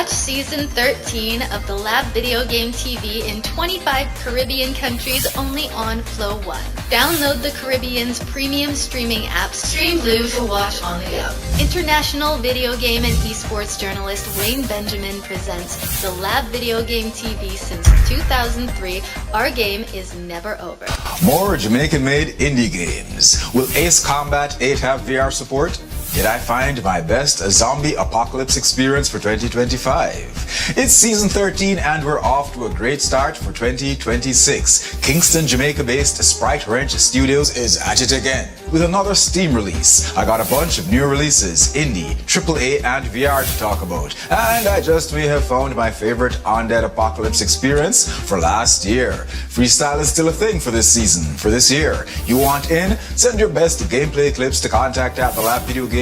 Watch Season 13 of the Lab Video Game TV in 25 Caribbean countries only on Flow One. Download the Caribbean's premium streaming app, Stream Blue, to watch on the go. International video game and esports journalist Wayne Benjamin presents the Lab Video Game TV since 2003. Our game is never over. More Jamaican-made indie games. Will Ace Combat 8 have VR support? Did I find my best zombie apocalypse experience for 2025? It's season 13 and we're off to a great start for 2026. Kingston, Jamaica-based Sprite Wrench Studios is at it again with another Steam release. I got a bunch of new releases, indie, AAA, and VR to talk about. And I just may have found my favorite Undead Apocalypse experience for last year. Freestyle is still a thing for this season, for this year. You want in? Send your best gameplay clips to contact@thelabvideogametv.com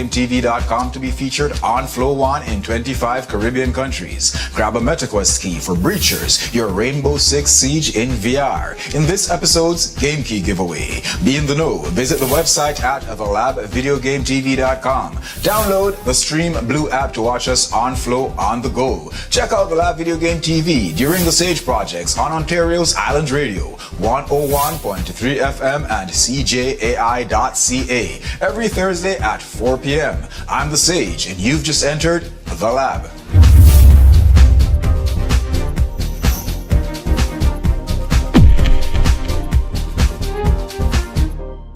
to be featured on Flow One in 25 Caribbean countries. Grab a MetaQuest key for Breachers, your Rainbow Six Siege in VR. In this episode's Game Key giveaway. Be in the know. Visit the website at thelabvideogametv.com. Download the Stream Blue app to watch us on Flow on the go. Check out the Lab Video Game TV during the Sage projects on Ontario's Island Radio, 101.3 FM and CJAI.ca every Thursday at 4 p.m. I'm the Sage and you've just entered the Lab.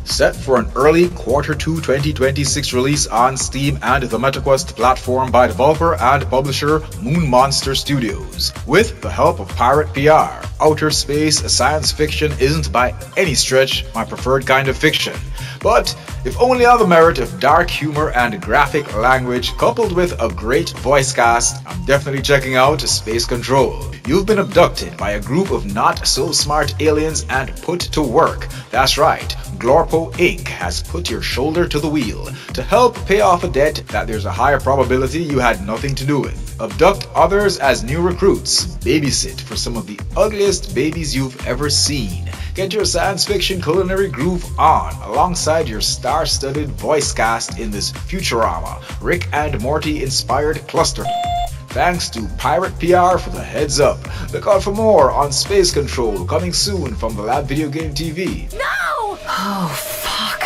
Set for an early Q2 2026 release on Steam and the MetaQuest platform by developer and publisher Moon Monster Studios. With the help of Pirate PR, outer space science fiction isn't by any stretch my preferred kind of fiction. But if only on the merit of dark humor and graphic language coupled with a great voice cast, I'm definitely checking out Space Control. You've been abducted by a group of not-so-smart aliens and put to work. That's right, Glorpo Inc. has put your shoulder to the wheel to help pay off a debt that there's a higher probability you had nothing to do with. Abduct others as new recruits. Babysit for some of the ugliest babies you've ever seen. Get your science fiction culinary groove on alongside your star-studded voice cast in this Futurama, Rick and Morty inspired cluster. Thanks to Pirate PR for the heads up. Look out for more on Space Control coming soon from the Lab Video Game TV. No! Oh, fuck.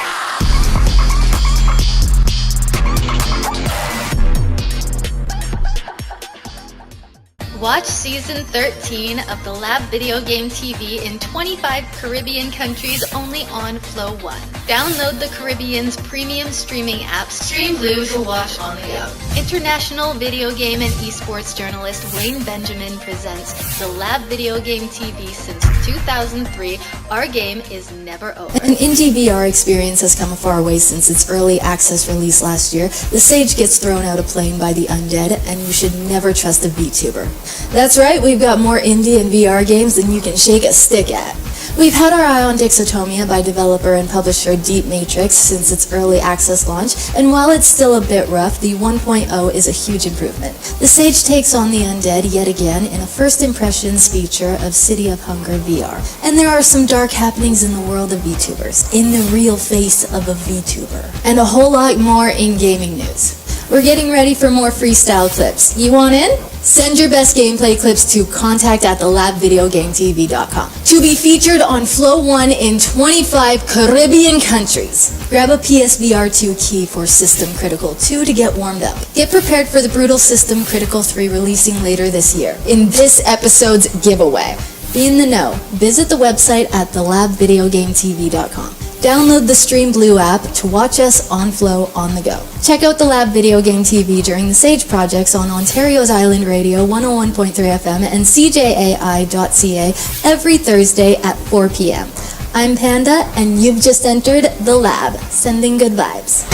Watch Season 13 of the Lab Video Game TV in 25 Caribbean countries only on Flow One. Download the Caribbean's premium streaming app, Stream Blue, to watch on the go. International video game and esports journalist Wayne Benjamin presents the Lab Video Game TV since 2003. Our game is never over. An indie VR experience has come a far way since its early access release last year. The Sage gets thrown out a plane by the undead, and you should never trust a VTuber. That's right, we've got more indie and VR games than you can shake a stick at. We've had our eye on Dixotomia by developer and publisher Deep Matrix since its early access launch, and while it's still a bit rough, the 1.0 is a huge improvement. The Sage takes on the undead yet again in a first impressions feature of City of Hunger VR. And there are some dark happenings in the world of VTubers, in the real face of a VTuber, and a whole lot more in gaming news. We're getting ready for more freestyle clips. You want in? Send your best gameplay clips to contact@thelabvideogametv.com to be featured on Flow One in 25 Caribbean countries. Grab a PSVR 2 key for System Critical 2 to get warmed up. Get prepared for the brutal System Critical 3 releasing later this year in this episode's giveaway. Be in the know. Visit the website at thelabvideogametv.com. Download the Stream Blue app to watch us on Flow on the go. Check out the Lab Video Game TV during the Sage projects on Ontario's Island Radio, 101.3 FM and CJAI.ca every Thursday at 4 p.m. I'm Panda, and you've just entered the Lab, sending good vibes.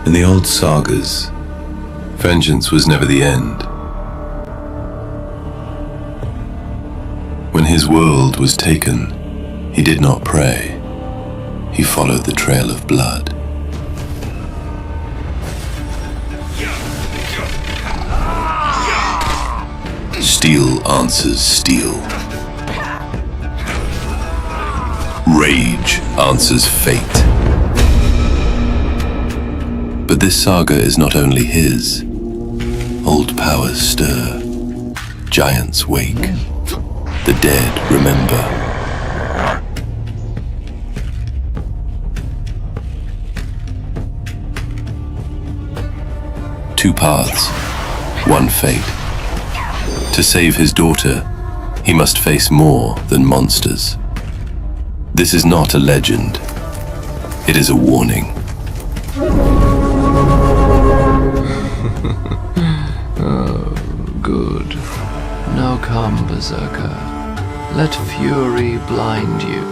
In the old sagas, vengeance was never the end. When his world was taken, he did not pray. He followed the trail of blood. Steel answers steel. Rage answers fate. But this saga is not only his. Old powers stir. Giants wake. The dead remember. Two paths, one fate. To save his daughter, he must face more than monsters. This is not a legend. It is a warning. Oh, good. Now come, Berserker. Let fury blind you.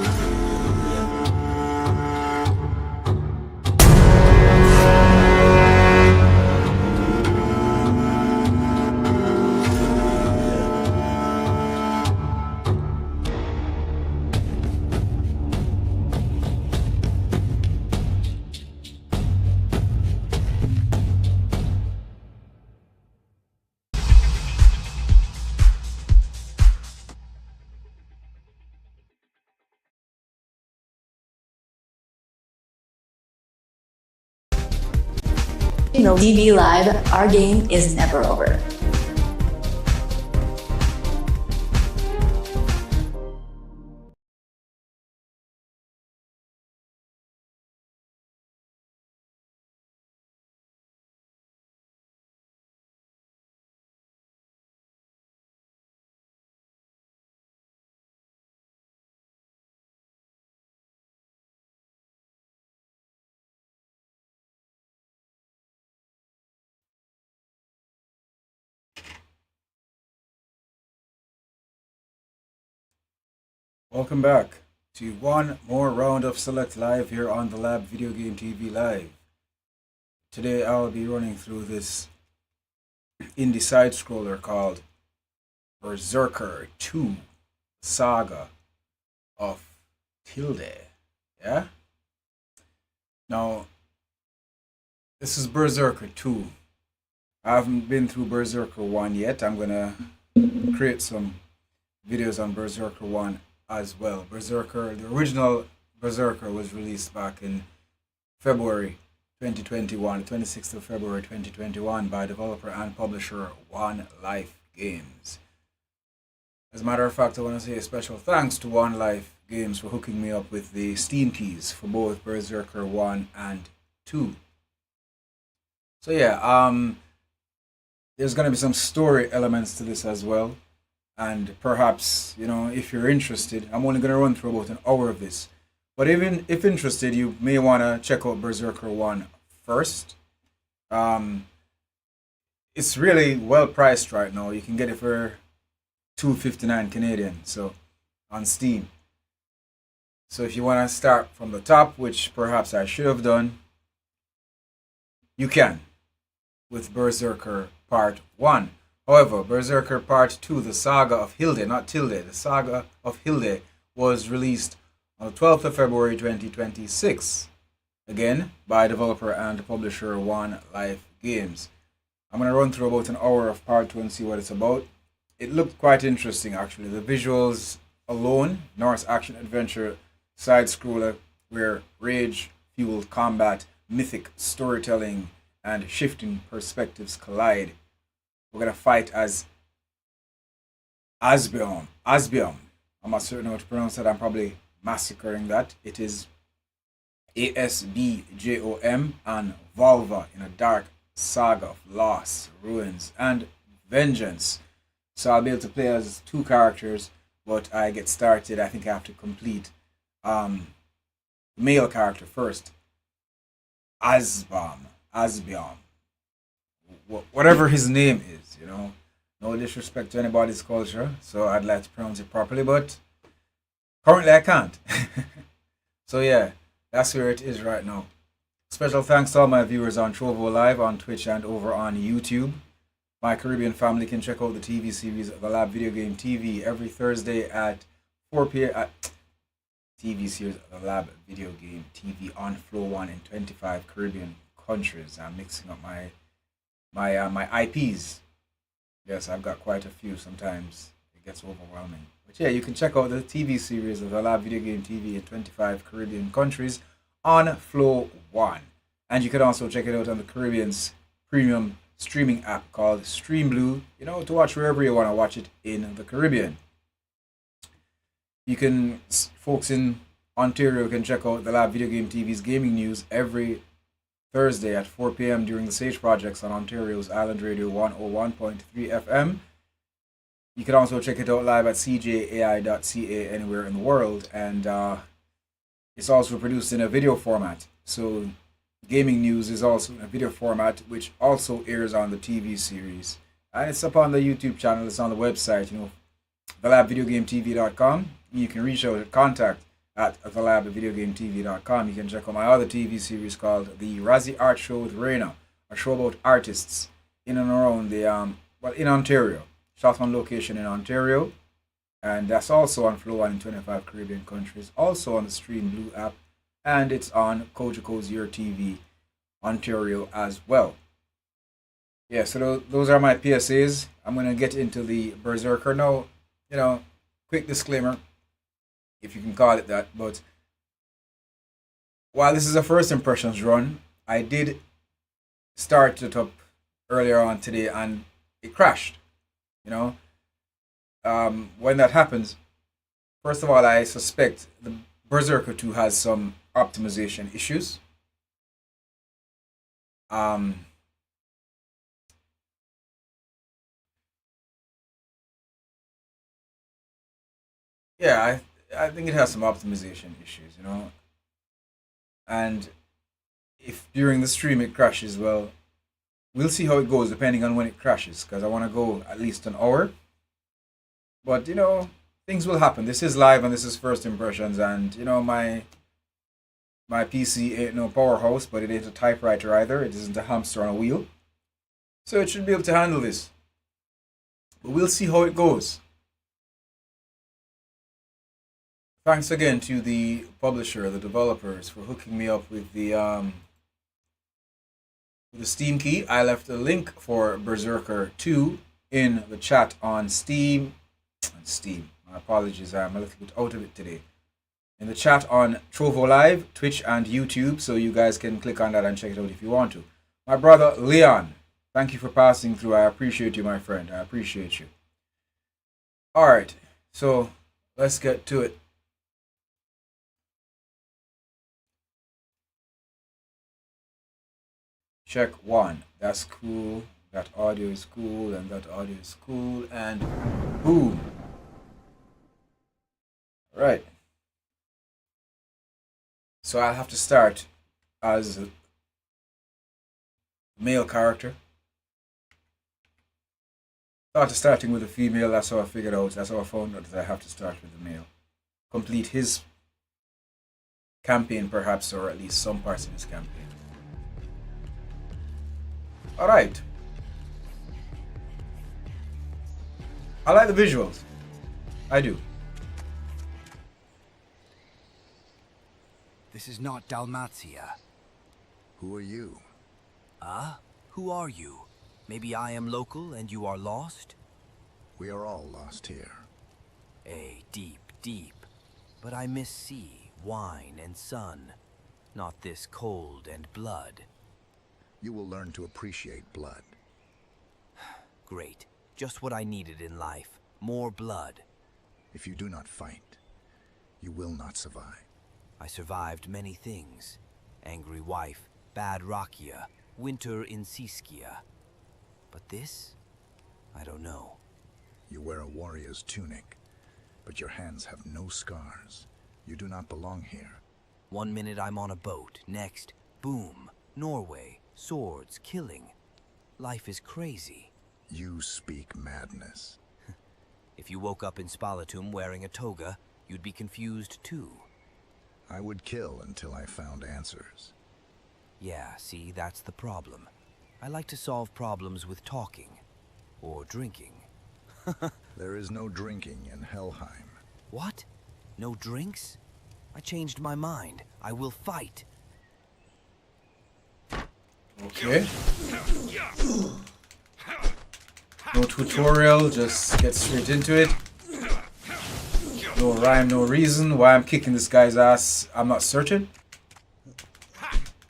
TV Live, our game is never over. Welcome back to one more round of Select Live here on the Lab Video Game TV Live. Today I'll be running through this indie side scroller called Berserker 2 Saga of Hilde. Yeah? Now, this is Berserker 2. I haven't been through Berserker 1 yet. I'm gonna create some videos on Berserker 1 as well. Berserker, the original Berserker was released back in February 2021, 26th of February 2021 by developer and publisher One Life Games. As a matter of fact, I want to say a special thanks to One Life Games for hooking me up with the Steam keys for both Berserker 1 and 2. So yeah, there's going to be some story elements to this as well. And perhaps, if you're interested, I'm only going to run through about an hour of this. But even if interested, you may want to check out Berserker 1 first. It's really well priced right now. You can get it for $2.59 Canadian, so on Steam. So if you want to start from the top, which perhaps I should have done, you can with Berserker Part 1. However, Berserker Part 2, the Saga of Hilde, not Tilde, the Saga of Hilde was released on the 12th of February 2026. Again, by developer and publisher One Life Games. I'm going to run through about an hour of Part 2 and see what it's about. It looked quite interesting actually. The visuals alone, Norse action adventure side scroller where rage-fueled combat, mythic storytelling, and shifting perspectives collide. We're going to fight as Asbiom. I'm not certain how to pronounce that. I'm probably massacring that. It is Asbjom and Volva in a dark saga of loss, ruins, and vengeance. So I'll be able to play as two characters, but I get started. I think I have to complete the male character first. Asbiom. Whatever his name is, no disrespect to anybody's culture, so I'd like to pronounce it properly, but currently I can't. So yeah, that's where it is right now. Special thanks to all my viewers on Trovo Live, on Twitch, and over on YouTube. My Caribbean family can check out the TV series of the Lab Video Game TV every Thursday at 4 p.m. TV series of the Lab Video Game TV on Flow 1 in 25 Caribbean countries. I'm mixing up my IPs. Yes, I've got quite a few. Sometimes it gets overwhelming. But yeah, you can check out the TV series of the Lab Video Game TV in 25 Caribbean countries on Flow 1. And you can also check it out on the Caribbean's premium streaming app called Streamblue, to watch wherever you want to watch it in the Caribbean. You can, folks in Ontario can check out the Lab Video Game TV's gaming news every Thursday at 4 p.m. during the Sage Projects on Ontario's Island Radio 101.3 FM. You can also check it out live at cjai.ca anywhere in the world, and it's also produced in a video format. So gaming news is also in a video format, which also airs on the TV series. And it's up on the YouTube channel, it's on the website, thelabvideogametv.com. You can reach out at contact at thelabvideogametv.com. You can check out my other TV series called The Razzie Art Show with Raina, a show about artists in and around in Ontario. Shot on location in Ontario. And that's also on Flow 1 in 25 Caribbean countries. Also on the Stream Blue app. And it's on Kojako's Your TV Ontario as well. Yeah, so those are my PSAs. I'm going to get into the Berserker now. Quick disclaimer, if you can call it that. But while this is a first impressions run, I did start it up earlier on today and it crashed. When that happens, first of all, I suspect the Berserker 2 has some optimization issues. Yeah, I think it has some optimization issues, and if during the stream it crashes, well, we'll see how it goes depending on when it crashes, because I want to go at least an hour. But things will happen. This is live and this is first impressions, and my PC ain't no powerhouse, but it ain't a typewriter either. It isn't a hamster on a wheel, so it should be able to handle this. But we'll see how it goes. Thanks again to the publisher, the developers, for hooking me up with the Steam key. I left a link for Berserker 2 in the chat on Steam. My apologies, I'm a little bit out of it today. In the chat on Trovo Live, Twitch, and YouTube, so you guys can click on that and check it out if you want to. My brother Leon, thank you for passing through. I appreciate you, my friend. I appreciate you. Alright, so let's get to it. Check 1. That's cool. That audio is cool, and that audio is cool, and boom. Right. So I'll have to start as a male character. Thought of starting with a female, that's how I figured out, that's how I found out that I have to start with the male. Complete his campaign perhaps, or at least some parts of his campaign. Alright. I like the visuals. I do. This is not Dalmatia. Who are you? Who are you? Maybe I am local and you are lost? We are all lost here. Deep, deep. But I miss sea, wine, and sun. Not this cold and blood. You will learn to appreciate blood. Great. Just what I needed in life. More blood. If you do not fight, you will not survive. I survived many things. Angry wife, bad Rakia, winter in Siskia. But this? I don't know. You wear a warrior's tunic, but your hands have no scars. You do not belong here. 1 minute I'm on a boat, next, boom, Norway, swords, killing. Life is crazy. You speak madness. If you woke up in Spalatum wearing a toga, you'd be confused too. I would kill until I found answers. Yeah, see, that's the problem. I like to solve problems with talking. Or drinking. There is no drinking in Helheim. What? No drinks? I changed my mind. I will fight. Okay. No tutorial, just get straight into it. No rhyme, no reason why I'm kicking this guy's ass. I'm not certain.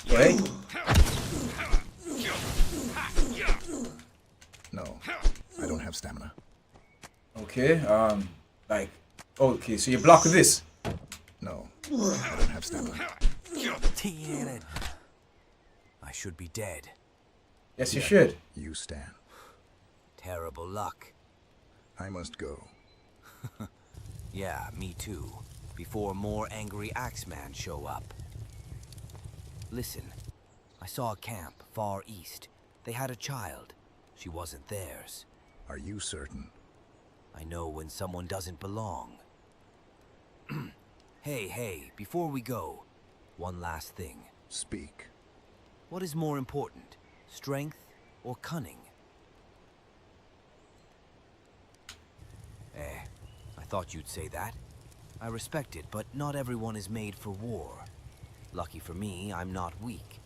Okay. have stamina. Okay, like, okay, so you block with this. No, I don't have stamina. Damn it. I should be dead. Yes, you should. You stand. Terrible luck. I must go. Yeah, me too. Before more angry Axeman show up. Listen, I saw a camp far east. They had a child. She wasn't theirs. Are you certain? I know when someone doesn't belong. Hey, before we go, one last thing. Speak. What is more important, strength or cunning? I thought you'd say that. I respect it, but not everyone is made for war. Lucky for me, I'm not weak.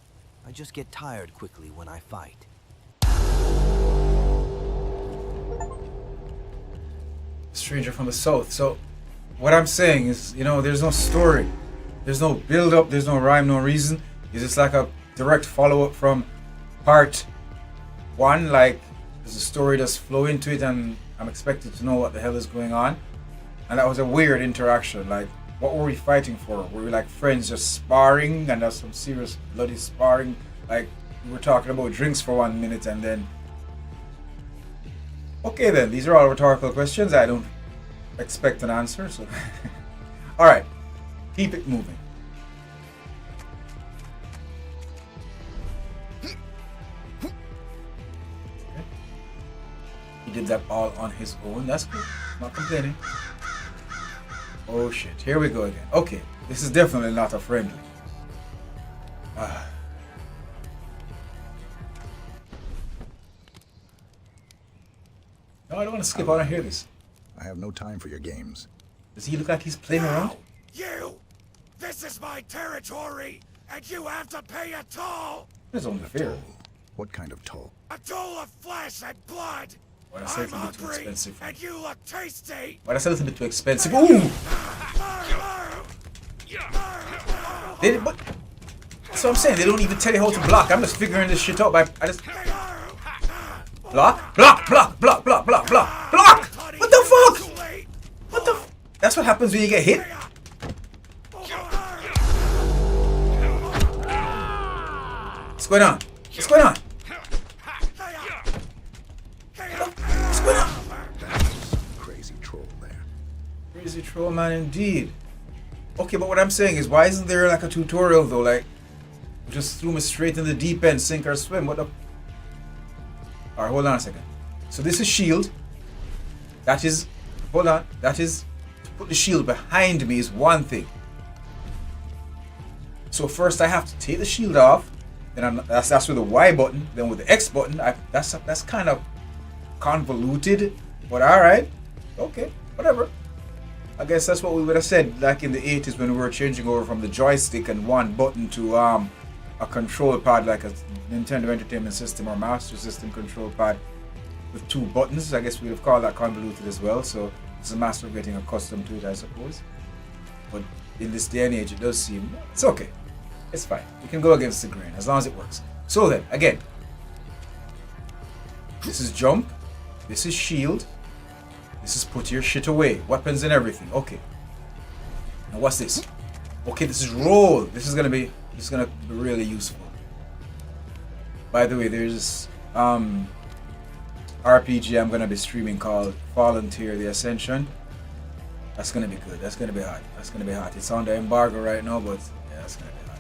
I just get tired quickly when I fight. Stranger from the south. So, what I'm saying is, you know, there's no story. There's no build-up, there's no rhyme, no reason. It's just like a direct follow-up from part 1. Like, there's a story that's flow into it and I'm expected to know what the hell is going on. And that was a weird interaction. Like, what were we fighting for? Were we like friends just sparring and there's some serious bloody sparring? Like, we were talking about drinks for 1 minute and then... Okay then, these are all rhetorical questions. I don't expect an answer, so... Alright, keep it moving. Okay. He did that all on his own. That's good. Not complaining. Oh shit, here we go again. Okay, this is definitely not a friendly. No, I don't want to skip. I want to hear this. I have no time for your games. Does he look like he's playing around? You! This is my territory, and you have to pay a toll! That's only fair. What kind of toll? A toll of flesh and blood! Well, that's a I'm little bit too hungry, expensive. and you look tasty! Well, that's a little bit too expensive. Ooh! But that's what I'm saying. They don't even tell you how to block. I'm just figuring this shit out by... I just... Block? Block! Block! Block! Block! Block! Block! Block! What the fuck? What the... That's what happens when you get hit? What's going on? What's going on? What's going on? Crazy troll there. Crazy troll man indeed. Okay, but what I'm saying is, why isn't there like a tutorial though? Like, just threw me straight in the deep end, sink or swim. What the... Alright, hold on a second. So this is shield. That is... Hold on. That is... To put the shield behind me is one thing. So first I have to take the shield off. Then that's with the Y button. Then with the X button, that's kind of convoluted. But alright. Okay, whatever. I guess that's what we would have said like in the 80s when we were changing over from the joystick and one button to a control pad like a Nintendo Entertainment System or Master System control pad with 2 buttons. I guess we would have called that convoluted as well. So it's a matter of getting accustomed to it, I suppose. But in this day and age, it does seem... It's okay. It's fine. You can go against the grain as long as it works. So then, again. This is jump. This is shield. This is put your shit away. Weapons and everything. Okay. Now what's this? Okay, this is roll. This is gonna be really useful. By the way, there's RPG I'm gonna be streaming called Volunteer the Ascension. That's gonna be good. That's gonna be hot. That's gonna be hot. It's on the embargo right now, but yeah, that's gonna be hot.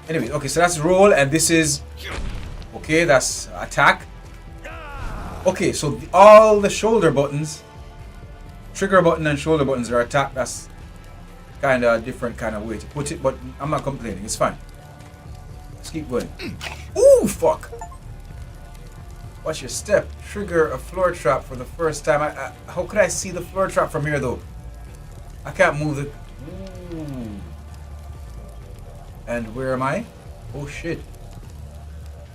Anyway, okay, so that's roll, and this is okay. That's attack. Okay, so all the shoulder buttons, trigger button and shoulder buttons are attack. That's kind of a different kind of way to put it, but I'm not complaining. It's fine. Let's keep going. Ooh, fuck. Watch your step. Trigger a floor trap for the first time. How could I see the floor trap from here, though? I can't move the... Ooh. And where am I? Oh, shit.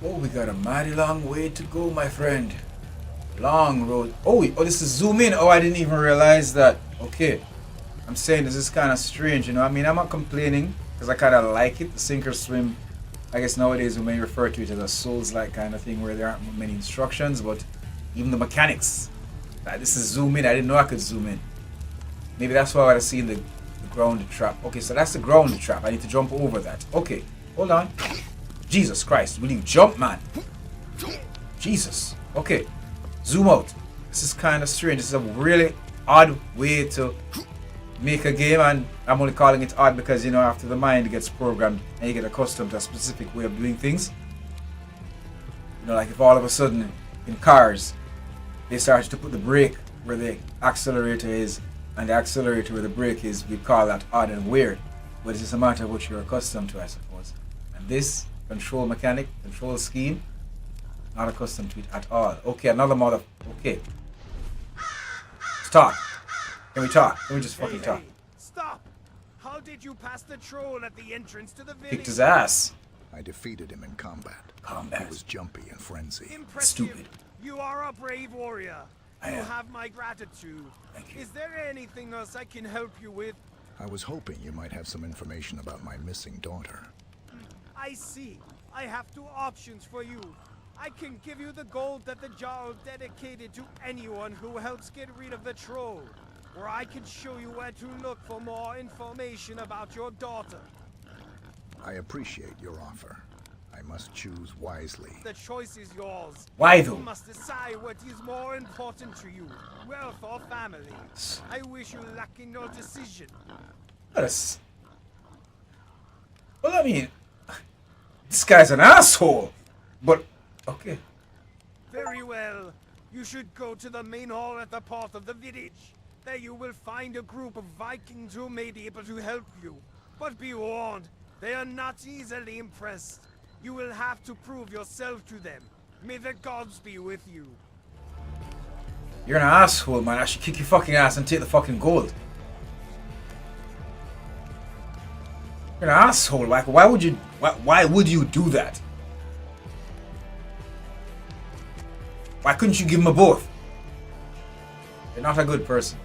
Oh, we got a mighty long way to go, my friend. Long road. Oh, this is zoom in. Oh, I didn't even realize that. Okay. I'm saying this is kind of strange, you know. I mean, I'm not complaining because I kind of like it. The sink or swim. I guess nowadays we may refer to it as a Souls-like kind of thing where there aren't many instructions, but even the mechanics This is zoom in. I didn't know I could zoom in. Maybe that's why I would have seen the ground trap. Okay, so that's the ground trap. I need to jump over that. Okay, hold on. Jesus Christ, will you jump, man? Jesus. Okay, zoom out. This is kind of strange. This is a really odd way to make a game, and I'm only calling it odd because, you know, after the mind gets programmed and you get accustomed to a specific way of doing things. You know, like if all of a sudden in cars they started to put the brake where the accelerator is and the accelerator where the brake is, we call that odd and weird. But it's just a matter of what you're accustomed to, I suppose. And this control mechanic, control scheme, not accustomed to it at all. Okay, another mother. Okay. Let's talk. Can we talk? Can we just fucking talk? Stop! How did you pass the troll at the entrance to the village? Kicked his ass. I defeated him in combat. Combat. He was jumpy and frenzied. Impressive. Stupid. You are a brave warrior. I You am. have my gratitude. Thank you. Is there anything else I can help you with? I was hoping you might have some information about my missing daughter. I see. I have two options for you. I can give you the gold that the Jarl dedicated to anyone who helps get rid of the troll. Or I can show you where to look for more information about your daughter. I appreciate your offer. I must choose wisely. The choice is yours. Why though? You must decide what is more important to you, wealth or family. I wish you luck in your decision. Well, I mean, this guy's an asshole. But, okay. Very well. You should go to the main hall at the part of the village. There you will find a group of Vikings who may be able to help you. But be warned, they are not easily impressed. You will have to prove yourself to them. May the gods be with you. You're an asshole, man. I should kick your fucking ass and take the fucking gold. You're an asshole. Like, why would you do that? Why couldn't you give them a both? You're not a good person.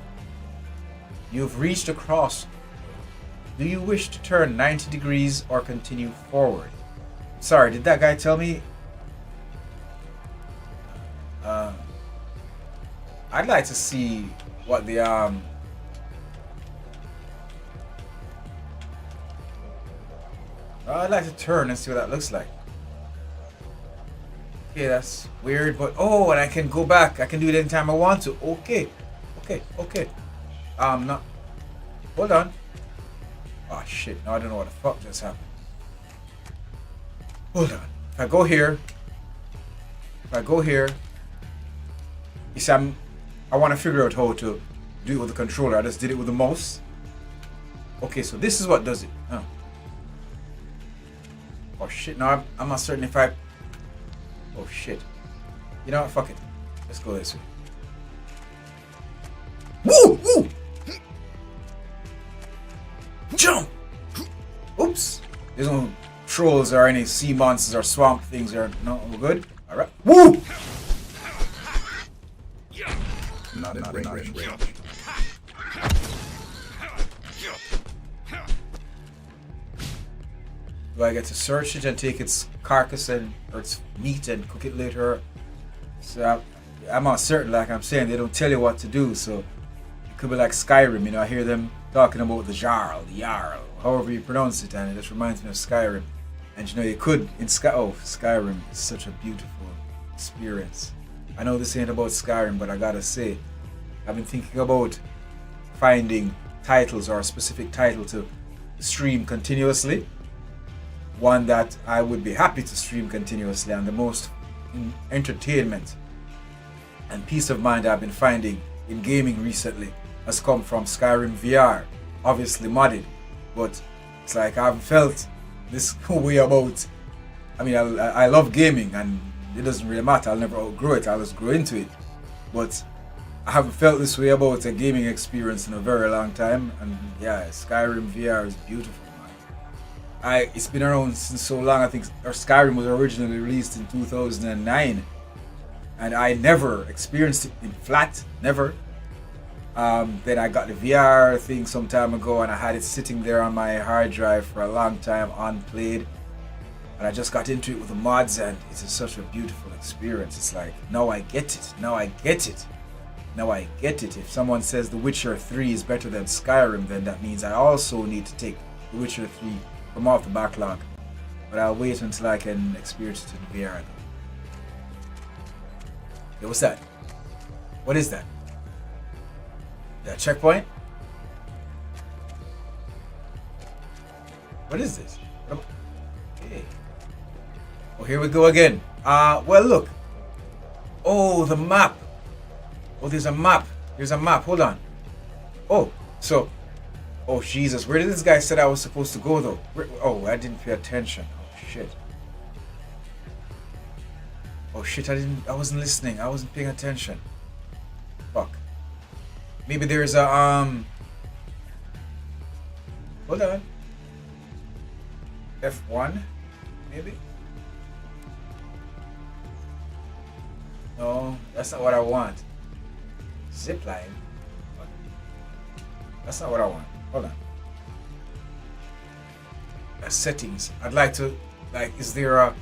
You've reached across. Do you wish to turn 90 degrees or continue forward? Sorry, did that guy tell me? I'd like to see what the I'd like to turn and see what that looks like. Okay, that's weird, but oh, and I can go back. I can do it anytime I want to. Okay. Not. Hold on. Oh shit! Now I don't know what the fuck just happened. Hold on. If I go here, you see, I want to figure out how to do it with the controller. I just did it with the mouse. Okay, so this is what does it. Huh. Oh shit! Now I'm not certain if I. Oh shit! You know what? Fuck it. Let's go this way. Woo! Woo! Jump! Oops! There's no trolls or any sea monsters or swamp things there. No, we're good. All right. Woo! Not in range. Do I get to search it and take its carcass or its meat and cook it later? So I'm not certain. Like I'm saying, they don't tell you what to do. So it could be like Skyrim. You know, I hear them talking about the Jarl, however you pronounce it, and it just reminds me of Skyrim. And you know, you could in Skyrim is such a beautiful experience. I know this ain't about Skyrim, but I gotta say, I've been thinking about finding titles or a specific title to stream continuously. One that I would be happy to stream continuously, and the most entertainment and peace of mind I've been finding in gaming recently has come from Skyrim VR, obviously modded, but it's like I haven't felt this way about. I mean, I love gaming, and it doesn't really matter. I'll never outgrow it. I'll just grow into it. But I haven't felt this way about a gaming experience in a very long time. And yeah, Skyrim VR is beautiful, man. It's been around since so long. I think Skyrim was originally released in 2009, and I never experienced it in flat, never. Then I got the VR thing some time ago, and I had it sitting there on my hard drive for a long time unplayed, and I just got into it with the mods, and it's such a beautiful experience. It's like, now I get it. Now I get it. If someone says The Witcher 3 is better than Skyrim, then that means I also need to take The Witcher 3 from off the backlog. But I'll wait until I can experience it in VR. Yo, what's that? What is that? That checkpoint? What is this? Okay. Oh, here we go again. Well, look. Oh, the map. Oh, there's a map. There's a map. Hold on. Oh, so. Oh, Jesus. Where did this guy said I was supposed to go, though? Oh, I didn't pay attention. Oh, shit. Oh, shit. I wasn't listening. I wasn't paying attention. Fuck. Maybe there's a, Hold on. F1? Maybe? No, that's not what I want. Zipline? That's not what I want. Hold on. Settings. I'd like to, like, is there a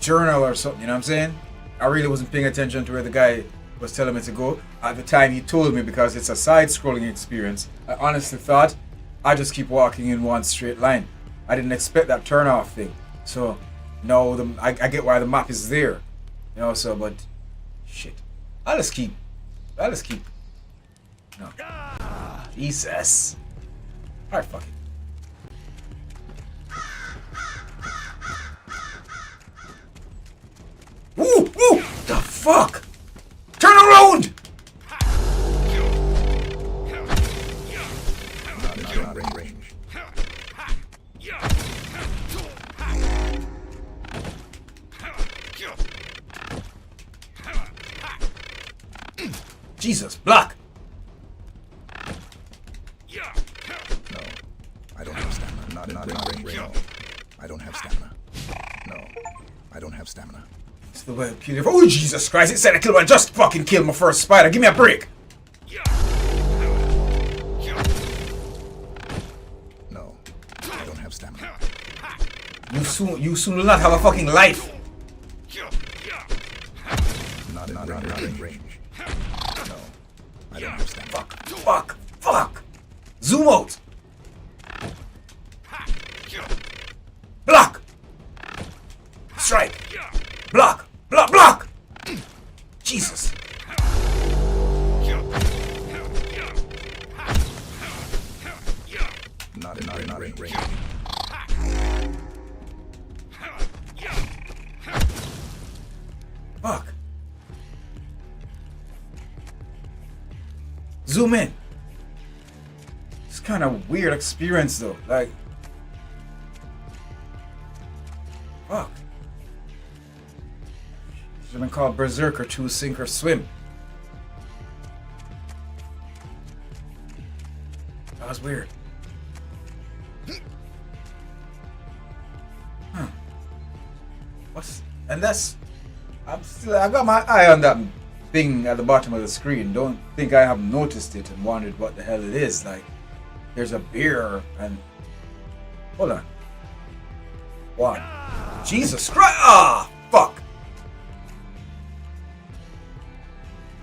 journal or something, you know what I'm saying? I really wasn't paying attention to where the guy was telling me to go. At the time he told me, because it's a side-scrolling experience, I honestly thought I just keep walking in one straight line. I didn't expect that turn-off thing. So, no, I get why the map is there. You know, so, but, shit. I'll just keep. No. Jesus. Alright, fuck it. Ooh! The fuck? Turn around! Not in range. Jesus, block! No, I don't have stamina. Not in range. No, I don't have stamina. No, I don't have stamina. It's the way beautiful. Oh, Jesus Christ! It said I killed one. Just fucking killed my first spider. Give me a break. No, I don't have stamina. You soon will not have a fucking life. Not in range. No, I don't have stamina. Fuck. Zoom out. Block. Strike. Block. Jesus. Not in range. Fuck. Zoom in. It's kind of weird experience though. Like, fuck. It's been called Berserker 2 Sink or Swim. That was weird. Huh. And that's, I got my eye on that thing at the bottom of the screen. Don't think I haven't noticed it and wondered what the hell it is. Like, there's a beer and, hold on. What? Jesus Christ! Ah, fuck.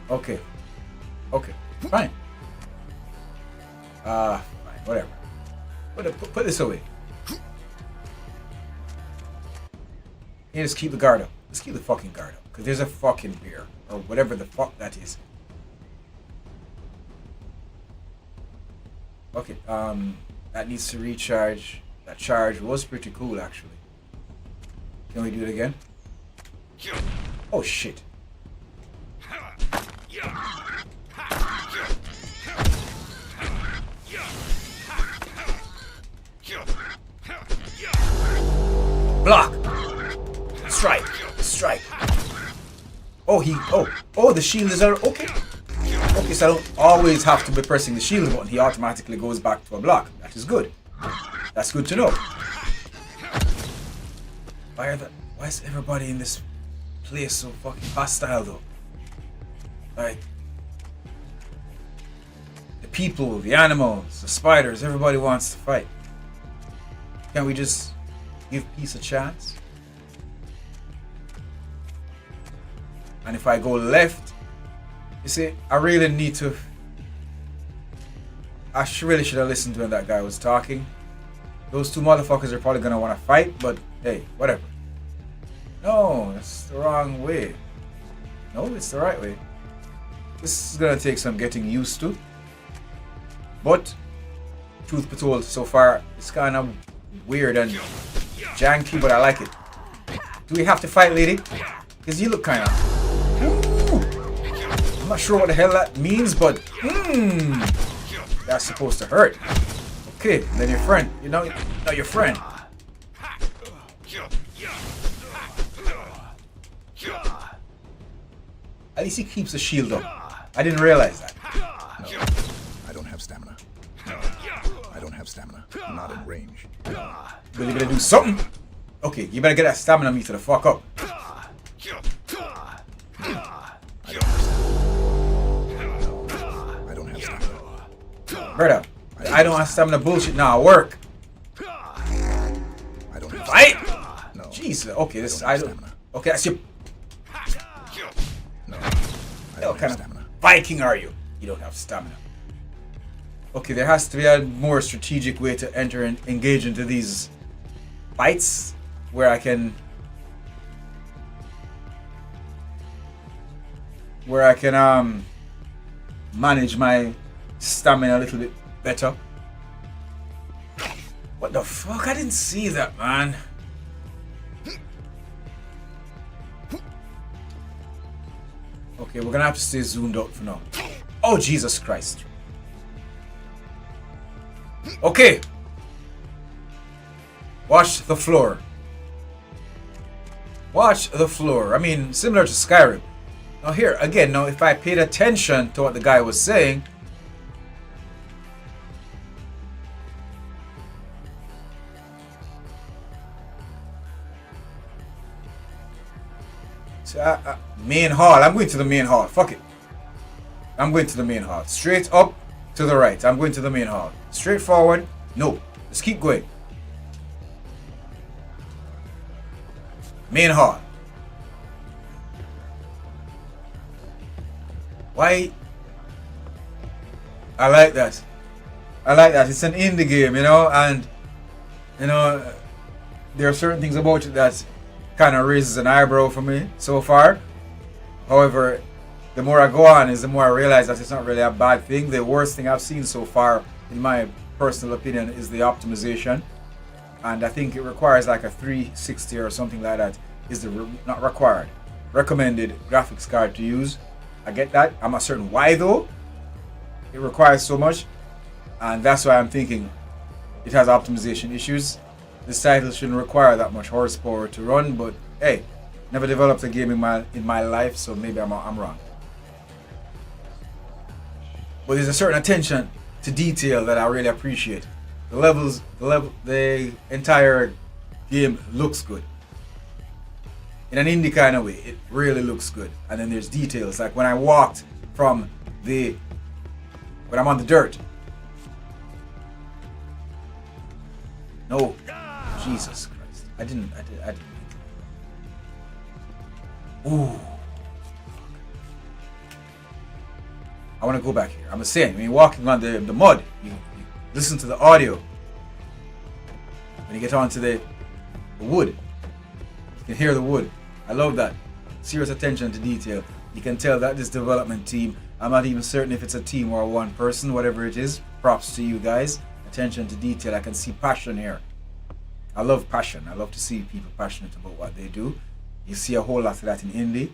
Okay, fine. Fine, whatever. Put this away. You just keep the guard up. Let's keep the fucking guard up. Because there's a fucking beer. Or whatever the fuck that is. Okay, that needs to recharge. That charge was pretty cool, actually. Can we do it again? Oh, shit. Block. Strike. Oh, the shield is out. Okay, so I don't always have to be pressing the shield button. He automatically goes back to a block. That is good. That's good to know. Why is everybody in this place so fucking hostile though? Like, the people, the animals, the spiders, everybody wants to fight. Can't we just give peace a chance? And if I go left, you see, I really need to... really should have listened to when that guy was talking. Those two motherfuckers are probably gonna want to fight, but hey, whatever. No, that's the wrong way. No, it's the right way. This is gonna take some getting used to. But, truth be told, so far, it's kind of weird and janky, but I like it. Do we have to fight, lady? Because you look kind of... I'm not sure what the hell that means, but... that's supposed to hurt. Okay, then your friend. You know your friend. At least he keeps the shield up. I didn't realize that. No, I don't have stamina. No, I don't have stamina. I'm not in range. But you better do something. Okay, you better get that stamina meter the fuck up. I don't have stamina. Brother, I don't have stamina bullshit now. Work. I don't have Fight. No. Jesus. Okay, this I don't. Stamina. Okay, that's your. No. I What don't kind have of stamina. Viking are you? You don't have stamina. Okay, there has to be a more strategic way to enter and engage into these fights where I can manage my stamina a little bit better. What the fuck? I didn't see that, man. Okay, we're gonna have to stay zoomed out for now. Oh, Jesus Christ. Okay. Watch the floor. Watch the floor. I mean, similar to Skyrim. Now here, again, now if I paid attention to what the guy was saying, so, main hall. I'm going to the main hall. Fuck it. I'm going to the main hall. Straight up to the right. I'm going to the main hall. Straight forward. No. Let's keep going. Main hall. Why? I like that. I like that. It's an indie game, you know, and you know there are certain things about it that kind of raises an eyebrow for me so far. However, the more I go on is the more I realize that it's not really a bad thing. The worst thing I've seen so far, in my personal opinion, is the optimization. And I think it requires like a 360 or something like that. Is the not required, recommended graphics card to use. I get that. I'm not certain why though. It requires so much, and that's why I'm thinking it has optimization issues. This title shouldn't require that much horsepower to run, but hey, never developed a game in my life, so maybe I'm wrong. But there's a certain attention to detail that I really appreciate. The entire game looks good. In an indie kind of way, it really looks good. And then there's details, like when I walked from when I'm on the dirt. No, Jesus Christ. I didn't. Ooh. I want to go back here. I'm saying, when you're walking on the mud, you listen to the audio. When you get onto the wood, you can hear the wood. I love that. Serious attention to detail. You can tell that this development team, I'm not even certain if it's a team or one person, whatever it is, props to you guys. Attention to detail. I can see passion here. I love passion. I love to see people passionate about what they do. You see a whole lot of that in indie.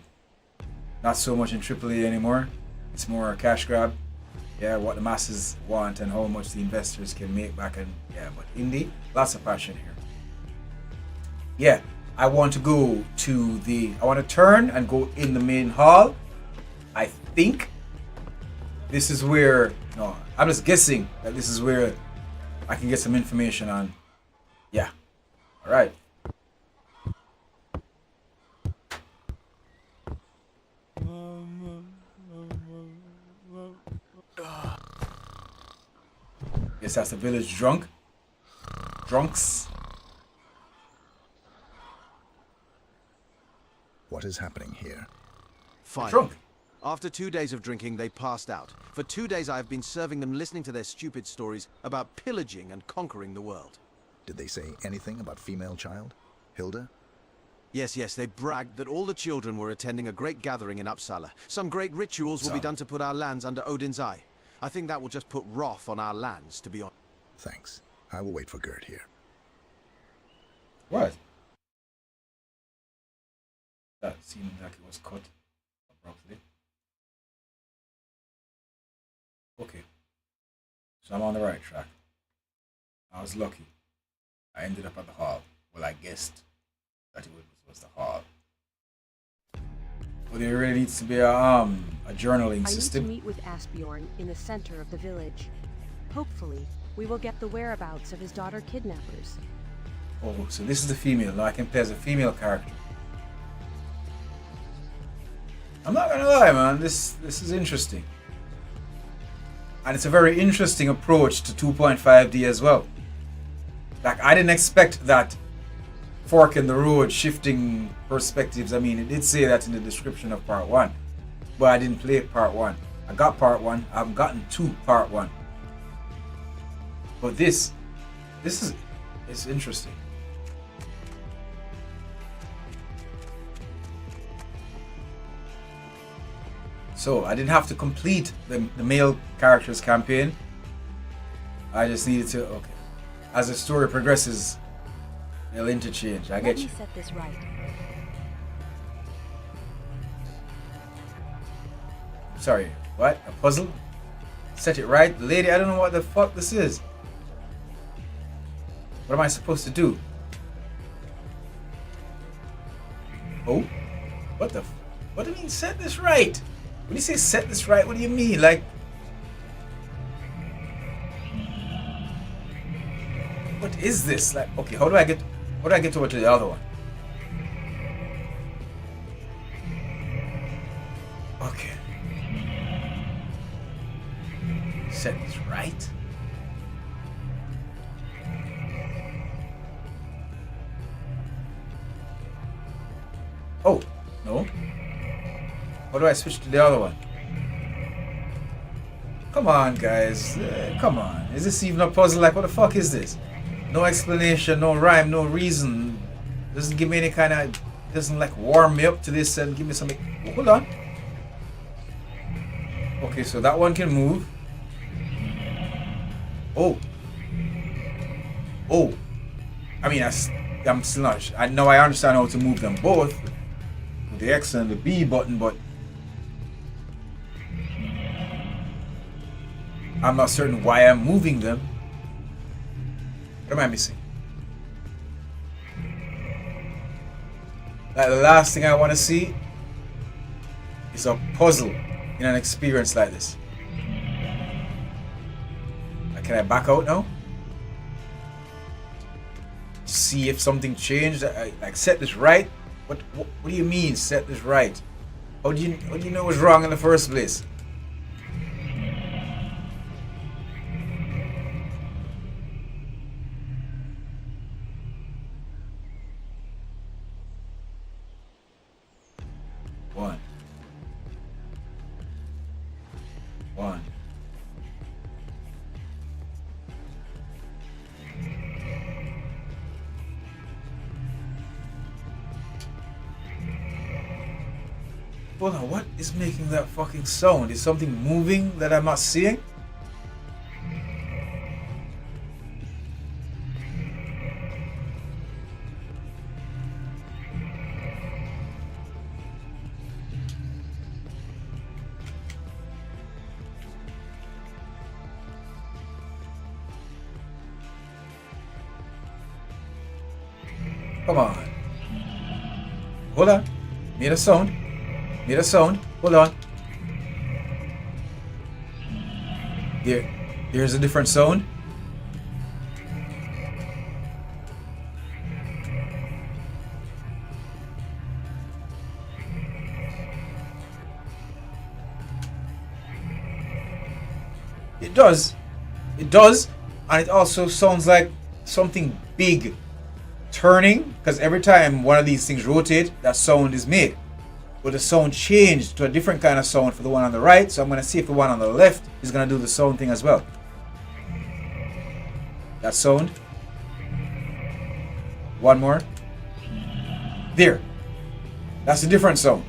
Not so much in AAA anymore. It's more a cash grab. Yeah, what the masses want and how much the investors can make back. And yeah, but indie, lots of passion here. Yeah, I want to go to I want to turn and go in the main hall. I think this is where, no, I'm just guessing that this is where I can get some information on. Yeah, all right. Guess that's the village drunks. What is happening here? Fine. Drunk. After 2 days of drinking, they passed out. For 2 days, I have been serving them, listening to their stupid stories about pillaging and conquering the world. Did they say anything about female child? Hilde? Yes, they bragged that all the children were attending a great gathering in Uppsala. Some great rituals will be done to put our lands under Odin's eye. I think that will just put wrath on our lands, to be honest. Thanks. I will wait for Gerd here. What? That seemed like it was cut abruptly. Okay. So I'm on the right track. I was lucky. I ended up at the hall. Well, I guessed that it was the hall. Well, there really needs to be a journaling system. I need to meet with Asbjorn in the center of the village. Hopefully, we will get the whereabouts of his daughter kidnappers. Oh, so this is the female. Now I can play as a female character. I'm not gonna lie, man. This is interesting. And it's a very interesting approach to 2.5D as well. Like, I didn't expect that fork in the road, shifting perspectives. I mean, it did say that in the description of part 1. But I didn't play part 1. I got part 1. I haven't gotten to part 1. But this is, it's interesting. So I didn't have to complete the male characters campaign. I just needed to, okay. As the story progresses, they'll interchange. I get you. Let me set this right. Sorry, what? A puzzle? Set it right? Lady, I don't know what the fuck this is. What am I supposed to do? Oh? What the what do you mean set this right? When you say set this right, what do you mean? Like, what is this? Like, okay, how do I get over to the other one? Okay. Set this right? Oh, no. How do I switch to the other one? Come on, guys. Come on. Is this even a puzzle? Like, what the fuck is this? No explanation, no rhyme, no reason. Doesn't give me any kind of... Doesn't, like, warm me up to this and give me something... Oh, hold on. Okay, so that one can move. Oh. Oh. I mean, I'm still not... I know I understand how to move them both. With the X and the B button, but... I'm not certain why I'm moving them. What am I missing? Like, the last thing I want to see is a puzzle in an experience like this. Like, can I back out now? See if something changed. Like, set this right. What do you mean set this right? How do you know it was wrong in the first place? One. Hold on, what is making that fucking sound? Is something moving that I'm not seeing? Come on. Hold on. Made a sound. Made a sound. Hold on. Here's a different sound. It does. It does. And it also sounds like something big turning, because every time one of these things rotate, that sound is made. but the sound changed to a different kind of sound for the one on the right. So I'm going to see if the one on the left is going to do the sound thing as well. That sound. One more. There. That's a different sound.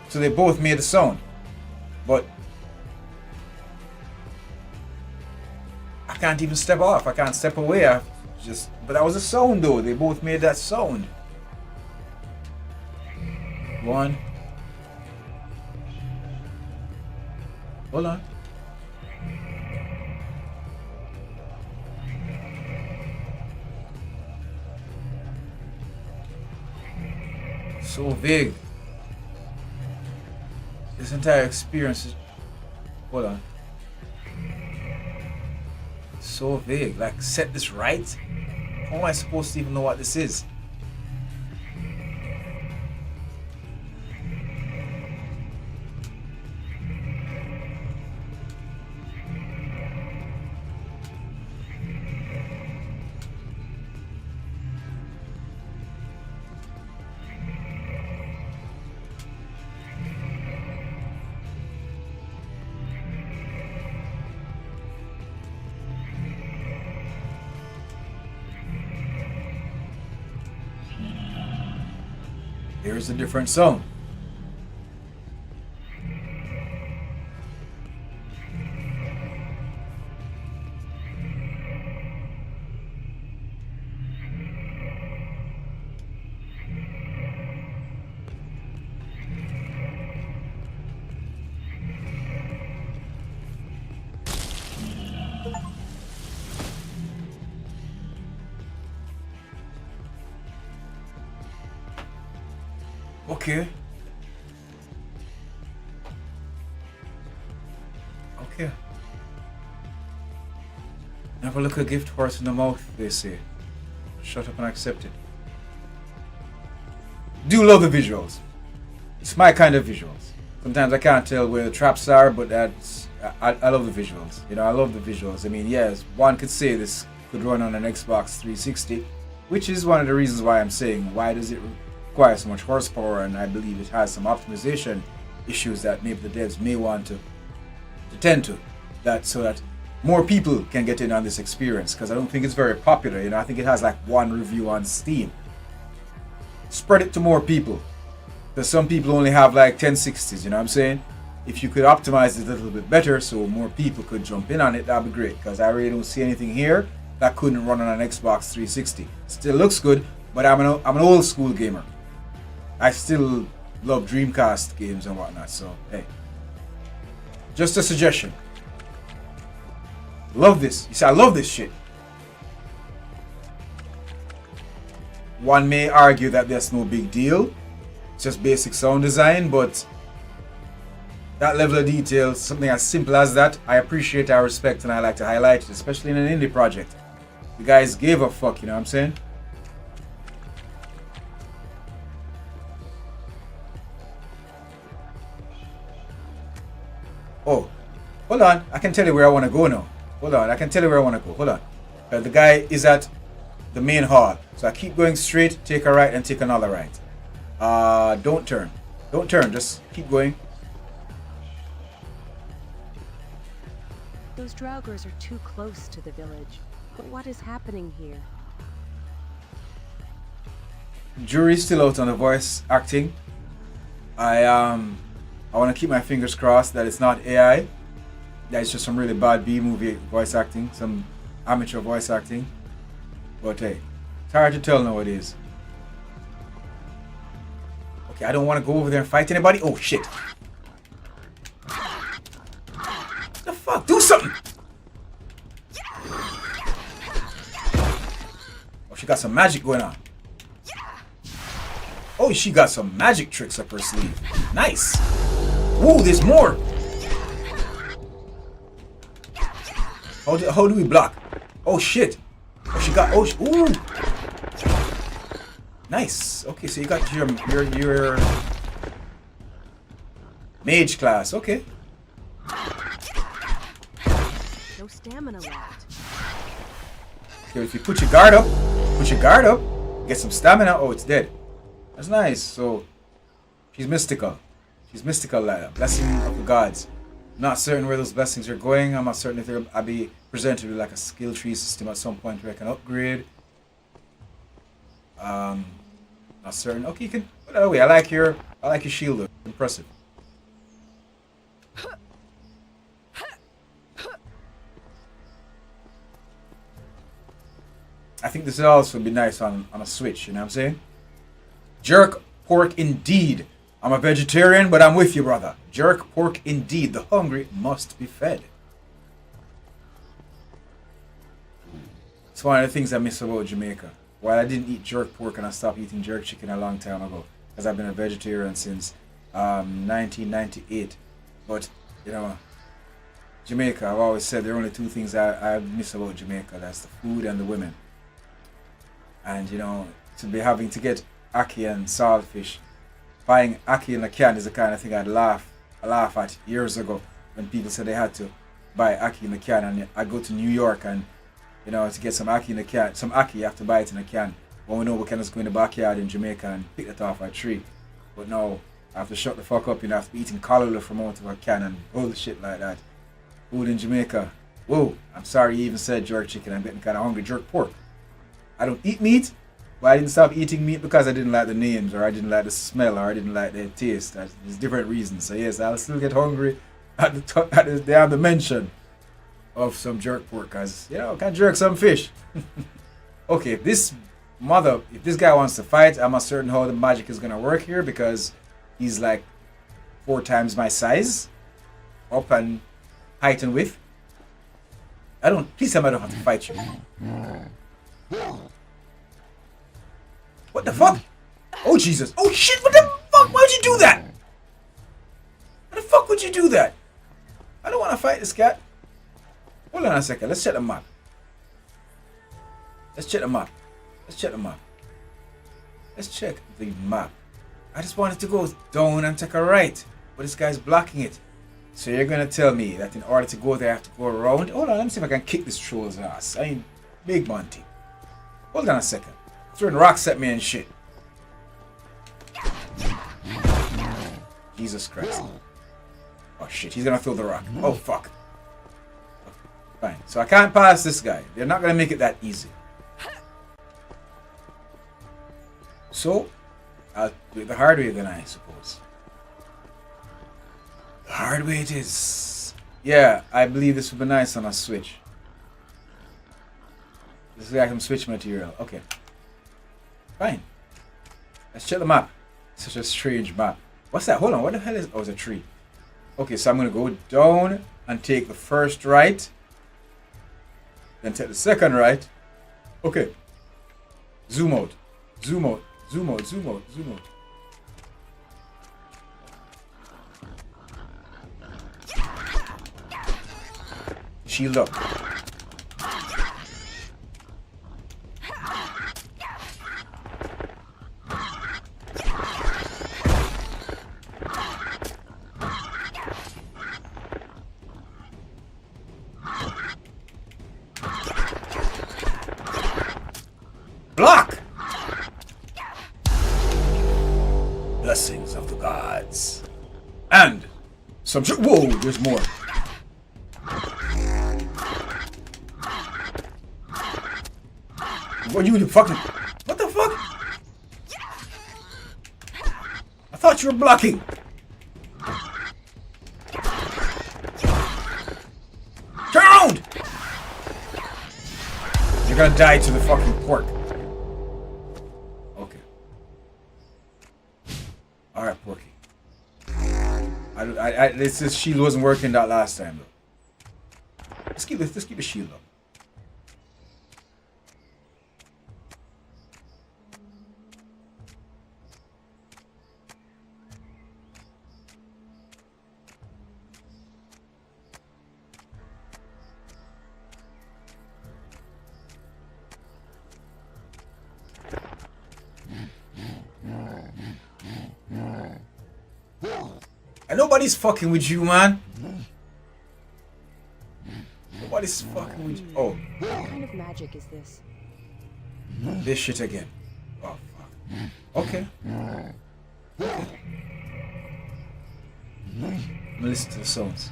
So they both made a sound. But I can't even step off. I can't step away. But that was a sound though. They both made that sound. One. Hold on. So big. This entire experience is... Hold on. So vague. Like, set this right? How am I supposed to even know what this is? Here's a different sound. Okay. Okay. Never look a gift horse in the mouth, they say. Shut up and accept it. Do love the visuals. It's my kind of visuals. Sometimes I can't tell where the traps are, but I love the visuals. You know, I love the visuals. I mean, yes, one could say this could run on an Xbox 360, which is one of the reasons why I'm saying, why does it require so much horsepower? And I believe it has some optimization issues that maybe the devs may want to tend to, that so that more people can get in on this experience, because I don't think it's very popular. You know, I think it has like one review on Steam. Spread it to more people, because some people only have like 1060s, you know what I'm saying? If you could optimize it a little bit better so more people could jump in on it, that'd be great, because I really don't see anything here that couldn't run on an Xbox 360. Still looks good, but I'm an old school gamer. I still love Dreamcast games and whatnot, so hey. Just a suggestion. Love this. You see, I love this shit. One may argue that that's no big deal. It's just basic sound design, but that level of detail, something as simple as that, I appreciate, I respect, and I like to highlight it, especially in an indie project. The guys gave a fuck, you know what I'm saying? Oh, hold on. I can tell you where I want to go now. Hold on. I can tell you where I want to go. Hold on. The guy is at the main hall. So I keep going straight, take a right, and take another right. Don't turn. Don't turn. Just keep going. Those Draugrs are too close to the village. But what is happening here? Jury's still out on the voice acting. I want to keep my fingers crossed that it's not AI. That it's just some really bad B-movie voice acting, some amateur voice acting. But hey, it's hard to tell nowadays. Okay, I don't want to go over there and fight anybody. Oh shit! What the fuck? Do something! Oh, she got some magic going on. Oh, she got some magic tricks up her sleeve. Nice. Ooh, there's more. How do we block? Oh shit. Oh, she got. Oh, ooh. Nice. Okay, so you got your mage class. Okay. No stamina left. Okay, if you put your guard up, get some stamina. Oh, it's dead. That's nice. So She's mystical. She's mystical like that. Blessing of the gods. Not certain where those blessings are going. I'm not certain if I'll be presented with like a skill tree system at some point where I can upgrade. Not certain. Okay, you can put that away. I like your shield though. Impressive. I think this would also be nice on a Switch, you know what I'm saying? Jerk pork indeed. I'm a vegetarian, but I'm with you, brother. Jerk pork indeed. The hungry must be fed. It's one of the things I miss about Jamaica. While I didn't eat jerk pork and I stopped eating jerk chicken a long time ago, because I've been a vegetarian since 1998. But, you know, Jamaica, I've always said there are only two things I miss about Jamaica. That's the food and the women. And, you know, to be having to get ackee and saltfish, buying ackee in a can is the kind of thing I laugh at years ago when people said they had to buy ackee in a can. And I go to New York and, you know, to get some ackee in a can, some ackee you have to buy it in a can. When we know we can just go in the backyard in Jamaica and pick it off a tree. But no, I have to shut the fuck up, you know, I have to be eating cauliflower from out of a can and all the shit like that. Food in Jamaica. Whoa, I'm sorry you even said jerk chicken. I'm getting kind of hungry. Jerk pork. I don't eat meat, but I didn't stop eating meat because I didn't like the names, or I didn't like the smell, or I didn't like the taste. There's different reasons. So yes, I'll still get hungry at the mention of some jerk pork, because, you know, I can jerk some fish. Okay, if this guy wants to fight, I'm not certain how the magic is going to work here, because he's like 4 times my size, up and height and width. Please tell me I don't have to fight you. What the fuck? Oh Jesus. Oh shit, what the fuck? Why'd you do that? Why the fuck would you do that? I don't want to fight this cat. Hold on a second, let's check the map. Let's check the map. I just wanted to go down and take a right, but this guy's blocking it. So you're gonna tell me that in order to go there I have to go around? Hold on, let me see if I can kick this troll's ass. I ain't big Monty. Hold on a second. Throwing rocks at me and shit. Jesus Christ. Oh shit, he's gonna throw the rock. Oh fuck. Fine. So I can't pass this guy. They're not gonna make it that easy. So I'll do it the hard way then, I suppose. The hard way it is. Yeah, I believe this would be nice on a Switch. This is like some Switch material. Okay. Fine. Let's check the map. Such a strange map. What's that? Hold on. What the hell is... Oh, it's a tree. Okay, so I'm going to go down and take the first right. Then take the second right. Okay. Zoom out. Zoom out. Zoom out. Zoom out. Zoom out. Shield up. Block! Blessings of the gods. And some... Whoa, there's more. What you fucking... What the fuck? I thought you were blocking. Turn around! You're gonna die to the fucking pork. Okay. Alright, Porky. This shield wasn't working that last time though. Let's keep the shield up. And nobody's fucking with you, man. Nobody's fucking with you. Oh. What kind of magic is this? This shit again. Oh, fuck. Okay. Okay. Let me listen to the sounds.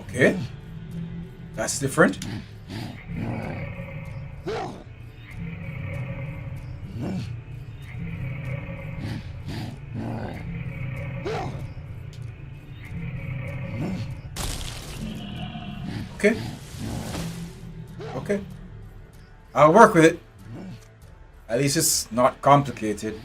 Okay. That's different. Okay. Okay. I'll work with it. At least it's not complicated.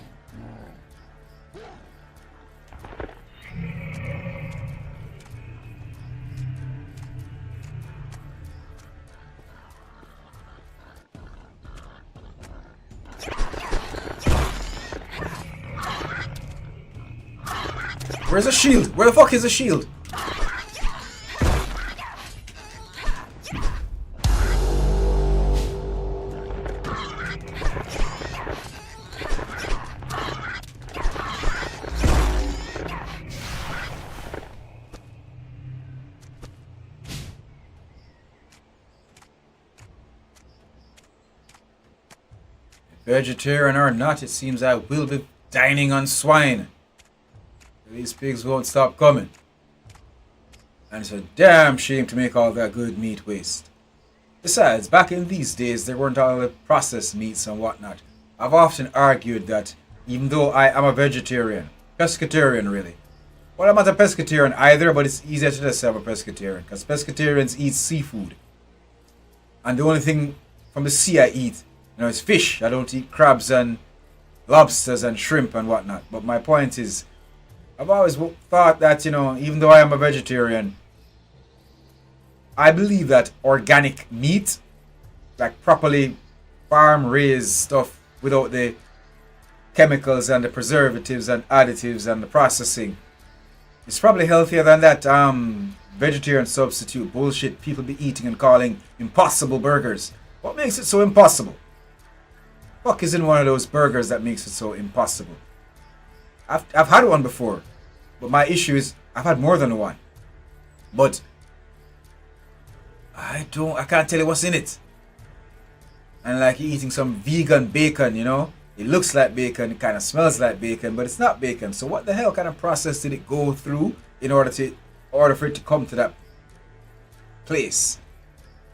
Where's the shield? Where the fuck is the shield? Vegetarian or not, it seems I will be dining on swine. These pigs won't stop coming. And it's a damn shame to make all that good meat waste. Besides, back in these days, there weren't all the processed meats and whatnot. I've often argued that even though I am a vegetarian, pescatarian really. Well, I'm not a pescatarian either, but it's easier to just say I'm a pescatarian. Because pescatarians eat seafood. And the only thing from the sea I eat, is fish. I don't eat crabs and lobsters and shrimp and whatnot. But my point is, I've always thought that, even though I am a vegetarian, I believe that organic meat, like properly farm-raised stuff without the chemicals and the preservatives and additives and the processing, is probably healthier than that vegetarian substitute bullshit people be eating and calling impossible burgers. What makes it so impossible? Fuck is in one of those burgers that makes it so impossible? I've had one before, but my issue is I've had more than one. But I can't tell you what's in it. And like you're eating some vegan bacon, it looks like bacon, it kind of smells like bacon, but it's not bacon. So what the hell kind of process did it go through in order for it to come to that place?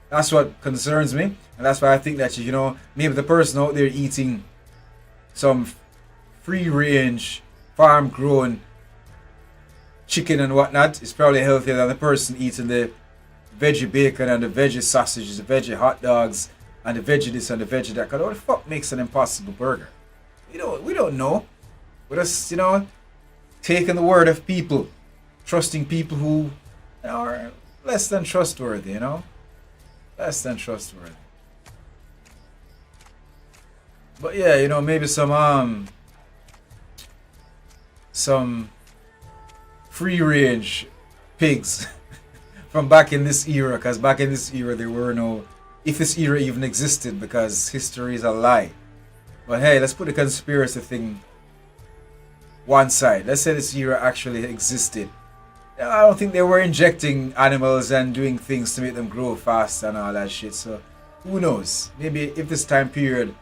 That's what concerns me, and that's why I think that maybe the person out there eating some free-range, farm-grown chicken and whatnot is probably healthier than the person eating the veggie bacon and the veggie sausages, the veggie hot dogs, and the veggie this and the veggie that. Because what the fuck makes an impossible burger? We don't know. We're just taking the word of people, trusting people who are less than trustworthy. Less than trustworthy. But yeah, maybe some free range pigs from back in this era, because back in this era there were no, if this era even existed, because history is a lie. But hey, let's put the conspiracy thing one side. Let's say this era actually existed. I don't think they were injecting animals and doing things to make them grow fast and all that shit. So who knows? Maybe if this time period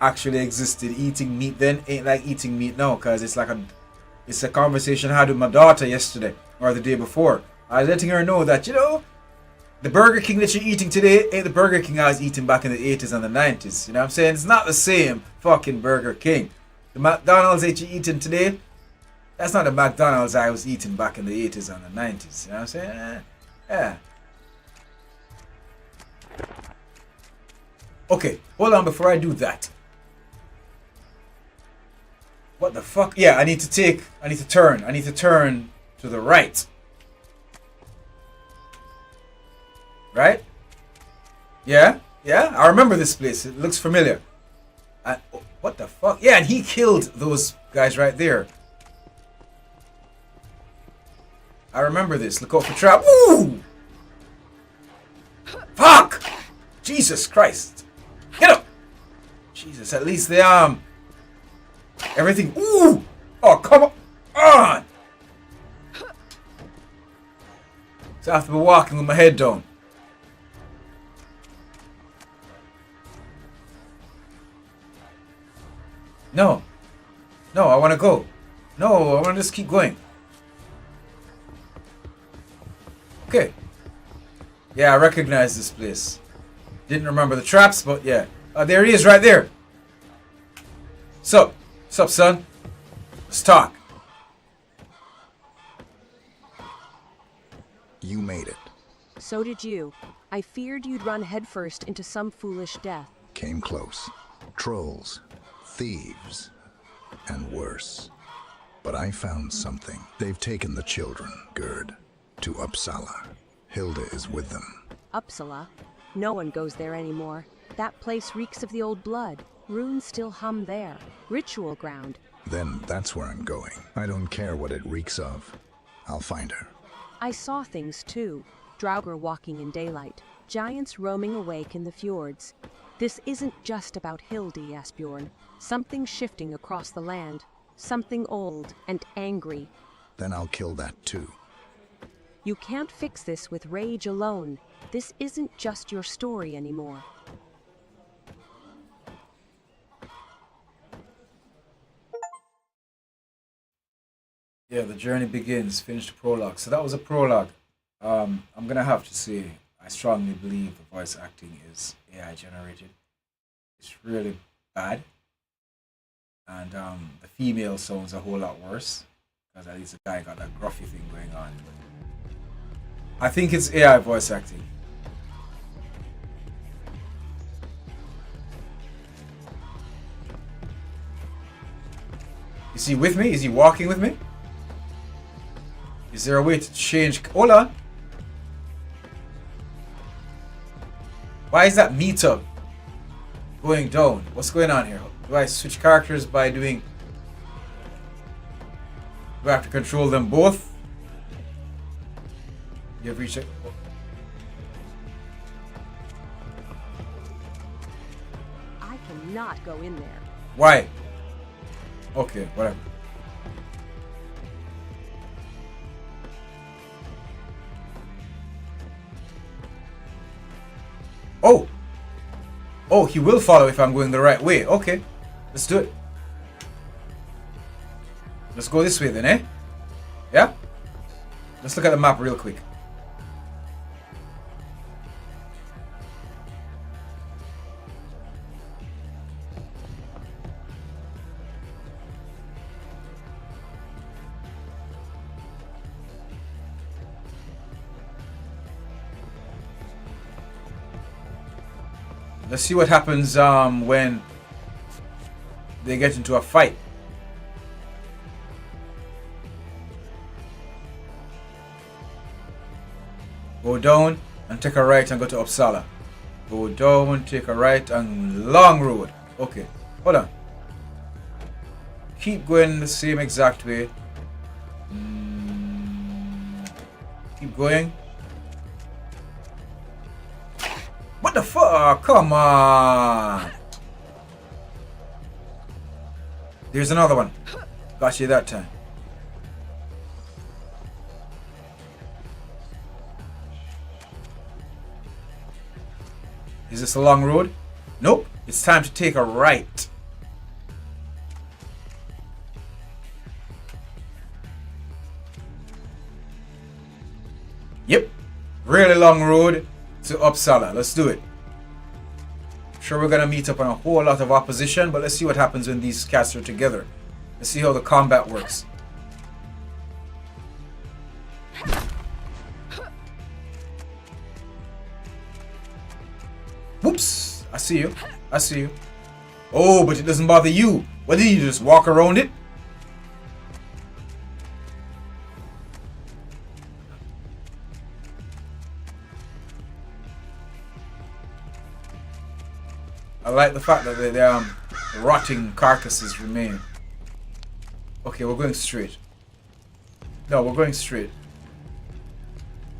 actually existed, eating meat then ain't like eating meat now, because it's a conversation I had with my daughter yesterday or the day before. I was letting her know that the Burger King that you're eating today ain't the Burger King I was eating back in the 80s and the 90s. You know what I'm saying? It's not the same fucking Burger King. The McDonald's that you're eating today, that's not the McDonald's I was eating back in the 80s and the 90s. You know what I'm saying? Yeah. Okay, hold on before I do that. What the fuck? Yeah, I need to turn to the right. Right? Yeah? I remember this place. It looks familiar. What the fuck? Yeah, and he killed those guys right there. I remember this. Look out for trap. Ooh! Fuck! Jesus Christ. Get up! Jesus, at least they, everything. Ooh! Oh, come on. So I have to be walking with my head down. No. No, I want to go. No, I want to just keep going. Okay. Yeah, I recognize this place. Didn't remember the traps, but yeah. There he is right there. Sup? Sup, son? Let's talk. You made it. So did you. I feared you'd run headfirst into some foolish death. Came close. Trolls, thieves, and worse. But I found something. They've taken the children, Gerd, to Uppsala. Hilde is with them. Uppsala? No one goes there anymore. That place reeks of the old blood. Runes still hum there. Ritual ground. Then that's where I'm going. I don't care what it reeks of. I'll find her. I saw things too. Draugr walking in daylight. Giants roaming awake in the fjords. This isn't just about Hilde, Asbjorn. Something shifting across the land. Something old and angry. Then I'll kill that too. You can't fix this with rage alone. This isn't just your story anymore. Yeah, the journey begins. Finish the prologue. So that was a prologue. I'm gonna have to say I strongly believe the voice acting is AI generated. It's really bad, and the female sounds a whole lot worse because at least the guy got that gruffy thing going on. I think it's AI voice acting. Is he with me? Is he walking with me? Is there a way to change? Hold on. Why is that meetup going down? What's going on here? Do I switch characters by doing... Do I have to control them both? You have reached it. I cannot go in there. Why? Okay, whatever. Oh! Oh, he will follow if I'm going the right way. Okay, let's do it. Let's go this way then, eh? Yeah? Let's look at the map real quick. Let's see what happens when they get into a fight. Go down and take a right and go to Uppsala. Go down, take a right and long road. Okay, hold on. Keep going the same exact way. Keep going. What the fuck? Come on. There's another one. Got you that time. Is this a long road? Nope. It's time to take a right. Yep. Really long road to Uppsala. Let's do it. I'm sure we're gonna meet up on a whole lot of opposition, but let's see what happens when these cats are together. Let's see how the combat works. Whoops! I see you. I see you. Oh, but it doesn't bother you. What did you just walk around it? I like the fact that the rotting carcasses remain. Okay, we're going straight. No, we're going straight.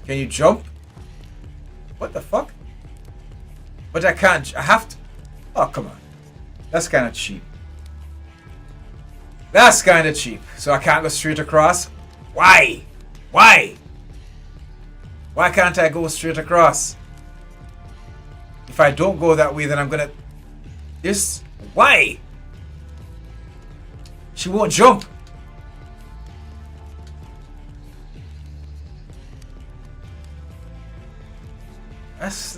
Can you jump? What the fuck? But I can't. I have to. Oh, come on. That's kind of cheap. That's kind of cheap. So I can't go straight across? Why? Why? Why can't I go straight across? If I don't go that way, then I'm gonna... This... Why? She won't jump. That's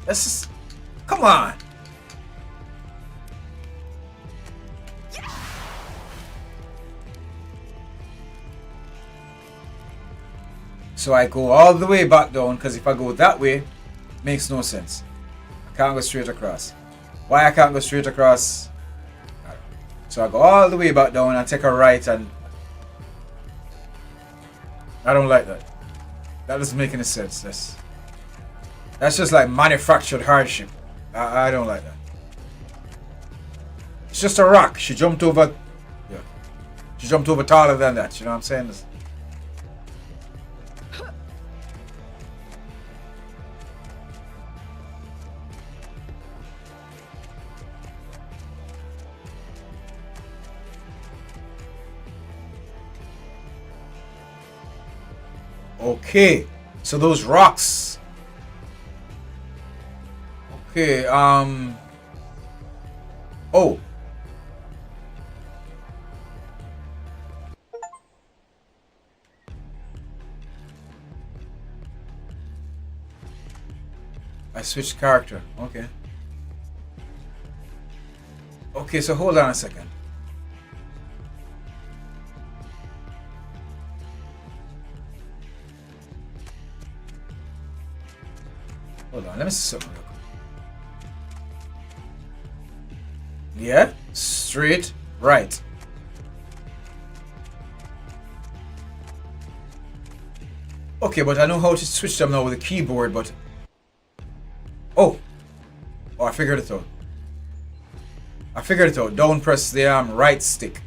just... Come on. So I go all the way back down, because if I go that way, makes no sense. I can't go straight across. Why I can't go straight across? I don't know. So I go all the way back down and take a right, and I don't like that. That doesn't make any sense. That's just like manufactured hardship. I don't like that. It's just a rock. She jumped over. Yeah. She jumped over taller than that. You know what I'm saying? Okay, so those rocks. Okay, oh. I switched character. Okay. Okay, so hold on a second. Hold on, let me see something real quick. Yeah, straight, right. Okay, but I know how to switch them now with a keyboard, but... Oh! Oh, I figured it out. I figured it out. Down press the right stick.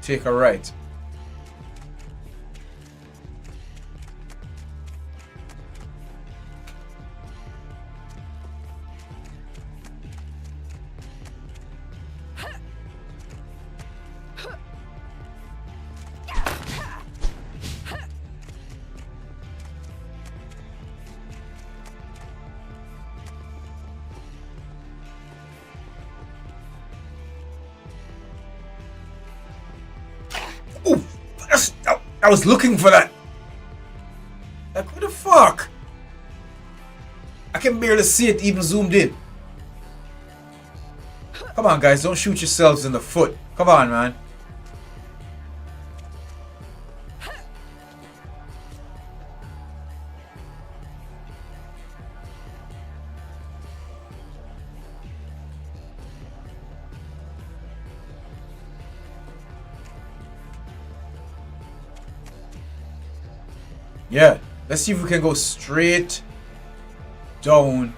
Take a right. I was looking for that. Like, what the fuck? I can barely see it even zoomed in. Come on, guys. Don't shoot yourselves in the foot. Come on, man. Yeah, let's see if we can go straight down.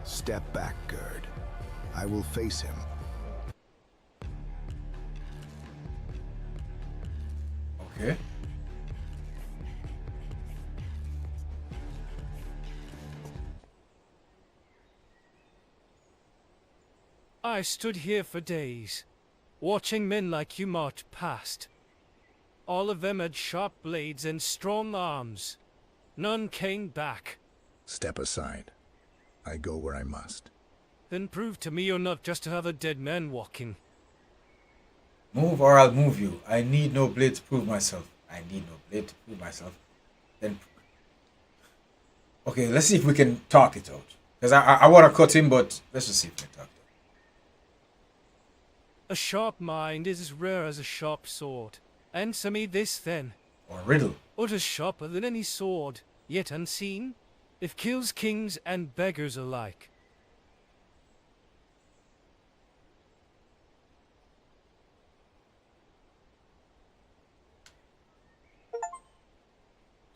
Step back, Gerd. I will face him. Okay. I stood here for days, watching men like you march past. All of them had sharp blades and strong arms. None came back. Step aside. I go where I must. Then prove to me you're not just another dead man walking. Move or I'll move you. I need no blade to prove myself. I need no blade to prove myself. Then... Okay, let's see if we can talk it out. Because I want to cut him, but let's just see if we can talk it A sharp mind is as rare as a sharp sword. Answer me this then. out. Or riddle. What is sharper than any sword, yet unseen? If kills kings and beggars alike.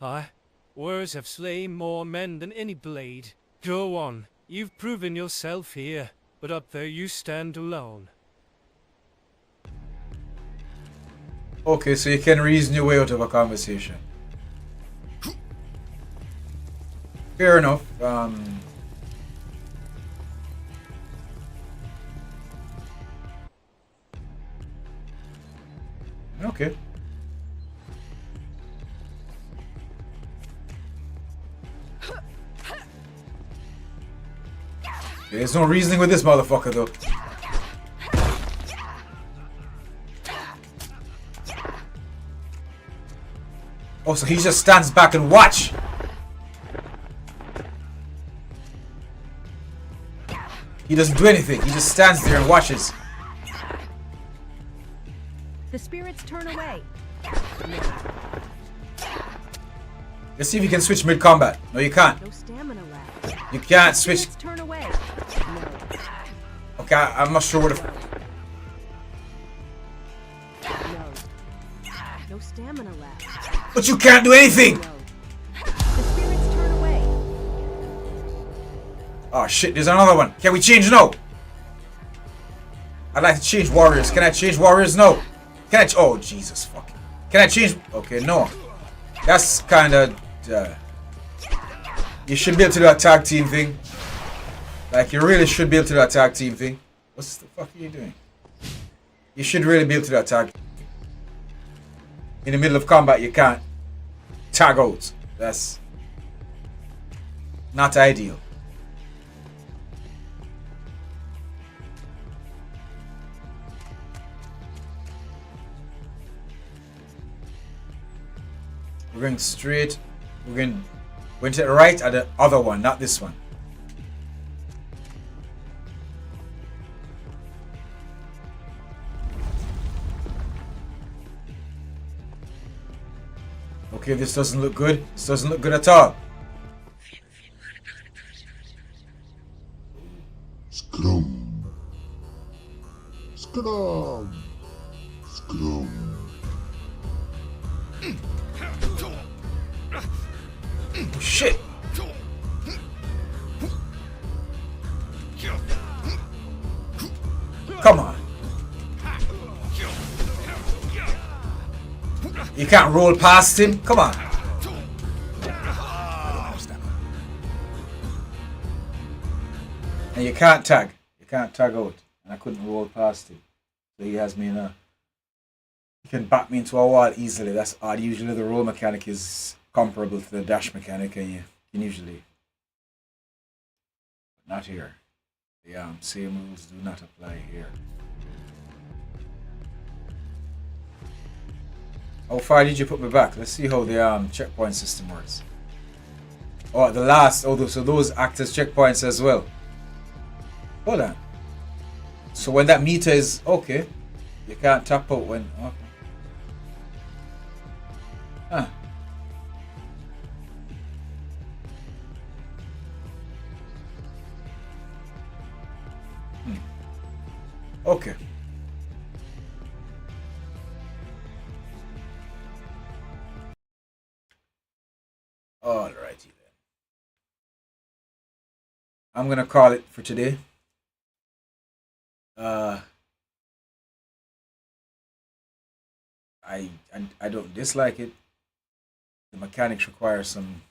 Aye, words have slain more men than any blade. Go on, you've proven yourself here, but up there you stand alone. Okay, so you can reason your way out of a conversation. Fair enough. Okay. Okay, there's no reasoning with this motherfucker though. Oh, so he just stands back and watch. He doesn't do anything. He just stands there and watches. The spirits turn away. Let's see if you can switch mid-combat. No, you can't. No stamina left. You can't switch. Spirits turn away. No. Okay, I'm not sure what the... No. No stamina left. But you can't do anything! No. The spirits turn away. Oh shit, there's another one. Can we change now? I'd like to change warriors. Can I change warriors? No. Can I... Oh, Jesus fucking... Can I change... Okay, no. That's kind of... you should be able to do a tag team thing. Like, you really should be able to do a tag team thing. What the fuck are you doing? You should really be able to do a tag. In the middle of combat, you can't tag out. That's not ideal. We're going straight. We're going to the right at the other one, not this one. Okay, this doesn't look good. This doesn't look good at all. Scrum. Scrum. Scrum. Oh, shit. Come on. You can't roll past him? Come on. And you can't tag. You can't tag out. And I couldn't roll past him. So he has me in a... He can back me into a wall easily. That's odd. Usually the roll mechanic is comparable to the dash mechanic, and you can usually... But not here. Yeah, same rules do not apply here. How far did you put me back? Let's see how the checkpoint system works. Oh, the last. Oh, so those act as checkpoints as well. Hold on. So when that meter is okay, you can't tap out when. Okay. Huh. Okay. Alrighty then. I'm gonna call it for today. I don't dislike it. The mechanics require some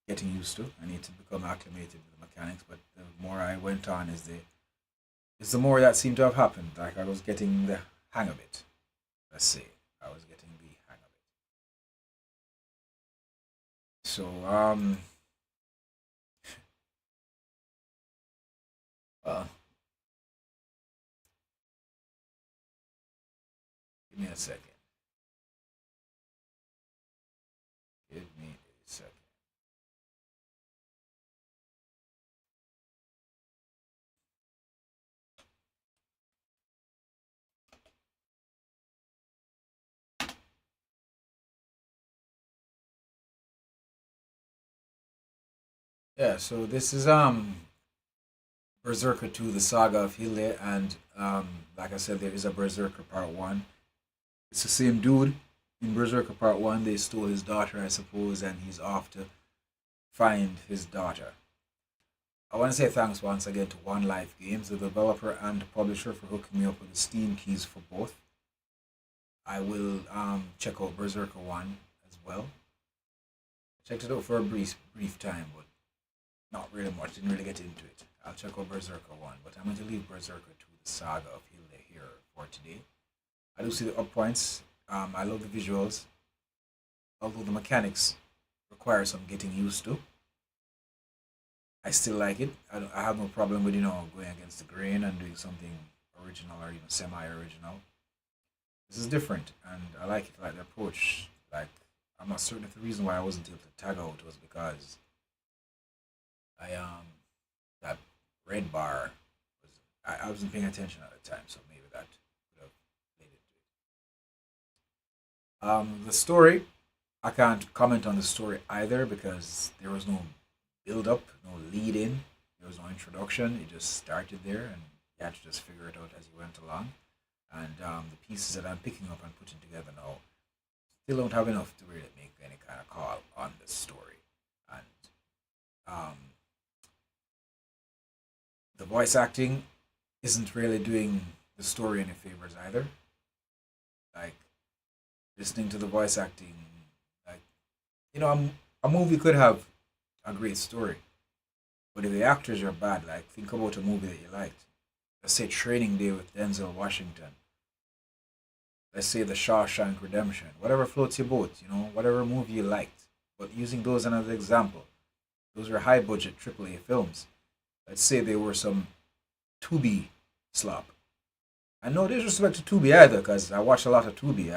getting used to. I need to become acclimated with the mechanics, but the more I went on is the more that seemed to have happened. Like I was getting the hang of it. Let's say I was getting the hang of it. So give me a second. Give me a second. Yeah, so this is Berserker 2, the Saga of Hilde, and like I said, there is a Berserker Part 1. It's the same dude in Berserker Part 1, they stole his daughter, I suppose, and he's off to find his daughter. I want to say thanks once again to One Life Games, the developer and publisher, for hooking me up with the Steam keys for both. I will check out Berserker 1 as well. Checked it out for a brief time, but not really much. Didn't really get into it. I'll check out Berserker 1, but I'm going to leave Berserker 2, the Saga of Hilde, here for today. I do see the up points. I love the visuals, although the mechanics require some getting used to. I still like it. I have no problem with, going against the grain and doing something original or even semi-original. This is different, and I like it. I like the approach. Like, I'm not certain if the reason why I wasn't able to tag out was because that red bar I wasn't paying attention at the time, so maybe that could have played into it. The story, I can't comment on the story either because there was no build up, no lead in, there was no introduction. It just started there, and you had to just figure it out as you went along. And the pieces that I'm picking up and putting together now still don't have enough to really make any kind of call on the story. And the voice acting isn't really doing the story any favors either. Like, listening to the voice acting, like, a movie could have a great story, but if the actors are bad, like, think about a movie that you liked. Let's say Training Day with Denzel Washington. Let's say The Shawshank Redemption. Whatever floats your boat, whatever movie you liked. But using those as an example, those are high budget AAA films. Let's say they were some Tubi slop. And no disrespect to Tubi either, because I watch a lot of Tubi.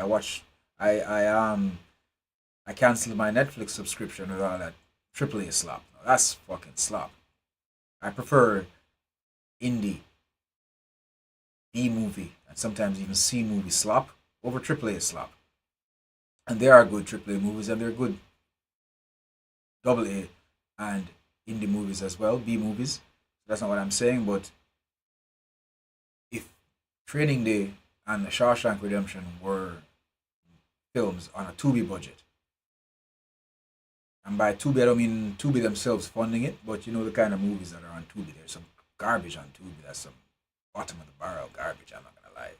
I canceled my Netflix subscription with all that AAA slop. No, that's fucking slop. I prefer indie, B movie, and sometimes even C movie slop over AAA slop. And there are good AAA movies, and they're good AA and indie movies as well, B movies. That's not what I'm saying, but if Training Day and The Shawshank Redemption were films on a Tubi budget, and by Tubi I don't mean Tubi themselves funding it, but the kind of movies that are on Tubi, there's some garbage on Tubi, that's some bottom of the barrel garbage, I'm not gonna lie.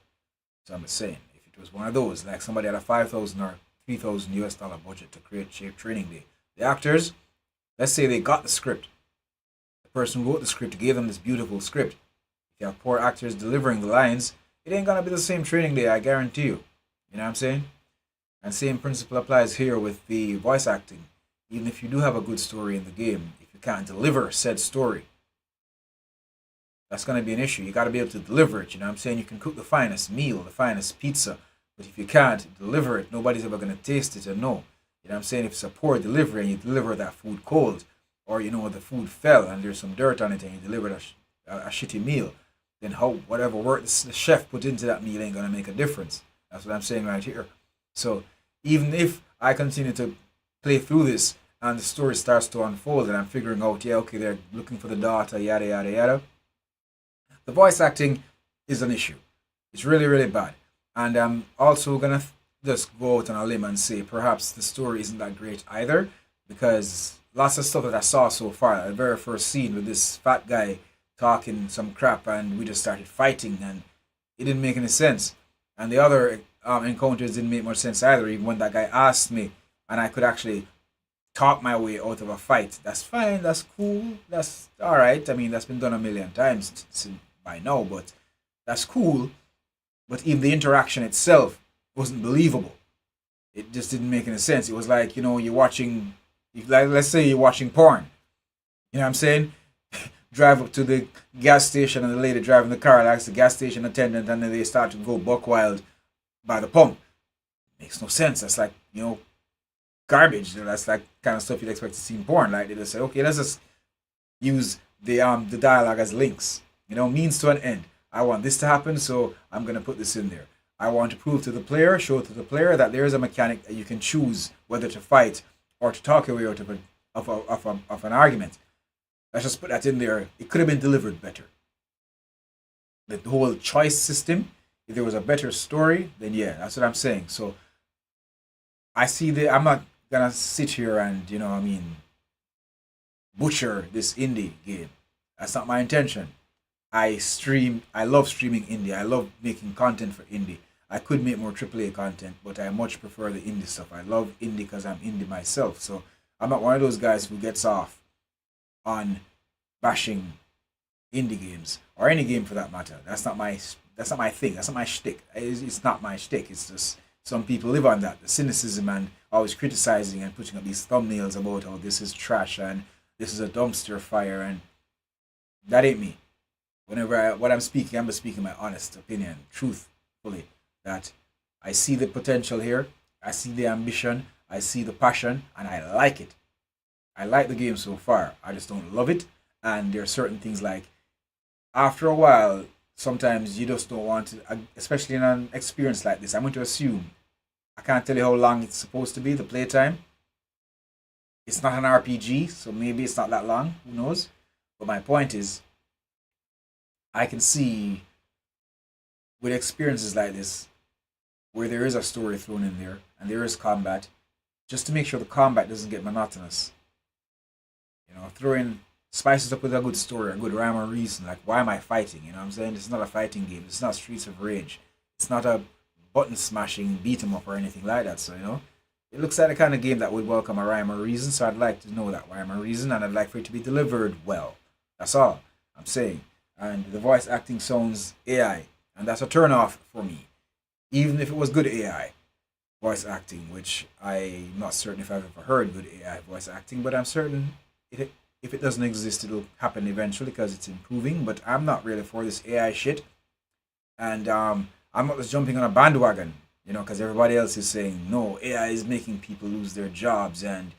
So I'm just saying, if it was one of those, like somebody had a $5,000 or $3,000 budget to create Training Day, the actors, let's say they got the script. The person who wrote the script gave them this beautiful script. If you have poor actors delivering the lines, it ain't gonna be the same Training Day, I guarantee you. You know what I'm saying? And same principle applies here with the voice acting. Even if you do have a good story in the game, if you can't deliver said story, that's going to be an issue. You got to be able to deliver it. You know what I'm saying? You can cook the finest meal, the finest pizza, but if you can't deliver it, nobody's ever going to taste it and know. You know what I'm saying? If it's a poor delivery and you deliver that food cold, or the food fell and there's some dirt on it and you delivered a shitty meal, then whatever work the chef put into that meal ain't going to make a difference. That's what I'm saying right here. So even if I continue to play through this and the story starts to unfold and I'm figuring out, they're looking for the daughter, yada yada yada, the voice acting is an issue. It's really, really bad. And I'm also gonna just go out on a limb and say perhaps the story isn't that great either, because lots of stuff that I saw so far, the very first scene with this fat guy talking some crap and we just started fighting and it didn't make any sense. And the other encounters didn't make much sense either, even when that guy asked me and I could actually talk my way out of a fight. That's fine, that's cool, that's alright. I mean, that's been done a million times by now, but that's cool. But even the interaction itself wasn't believable. It just didn't make any sense. It was like, you're watching, let's say you're watching porn. You know what I'm saying? Drive up to the gas station and the lady driving the car likes the gas station attendant and then they start to go buck wild by the pump. Makes no sense. That's like, garbage. That's like kind of stuff you'd expect to see in porn. Like they just say, okay, let's just use the dialogue as links. Means to an end. I want this to happen, so I'm gonna put this in there. I want to show to the player that there is a mechanic that you can choose whether to fight or to talk your way out of an argument. Let's just put that in there. It could have been delivered better. The whole choice system, if there was a better story, then yeah, that's what I'm saying. So I'm not gonna sit here and, you know, I mean, butcher this indie game. That's not my intention. I love streaming indie. I love making content for indie. I could make more AAA content, but I much prefer the indie stuff. I love indie because I'm indie myself. So I'm not one of those guys who gets off on bashing indie games or any game for that matter. That's not my thing. That's not my shtick. It's not my shtick. It's just some people live on that. The cynicism and always criticizing and putting up these thumbnails about how this is trash and this is a dumpster fire, and that ain't me. What I'm speaking my honest opinion, truthfully, that I see the potential here, I see the ambition, I see the passion, and I like it. I like the game so far. I just don't love it, and there are certain things like, after a while, sometimes you just don't want to, especially in an experience like this. I'm going to assume, I can't tell you how long it's supposed to be, the playtime. It's not an RPG, so maybe it's not that long, who knows? But my point is, I can see with experiences like this, where there is a story thrown in there, and there is combat, just to make sure the combat doesn't get monotonous. You know, throw in, spice it up with a good story, a good rhyme or reason, like why am I fighting? You know what I'm saying? It's not a fighting game, it's not Streets of Rage, it's not a button smashing beat 'em up or anything like that, so you know. It looks like the kind of game that would welcome a rhyme or reason, so I'd like to know that rhyme or reason, and I'd like for it to be delivered well. That's all I'm saying. And the voice acting sounds AI, and that's a turn off for me. Even if it was good AI voice acting, which I'm not certain if I've ever heard good AI voice acting, but I'm certain if it doesn't exist, it'll happen eventually because it's improving. But I'm not really for this AI shit, and I'm not just jumping on a bandwagon, you know, because everybody else is saying no, AI is making people lose their jobs, and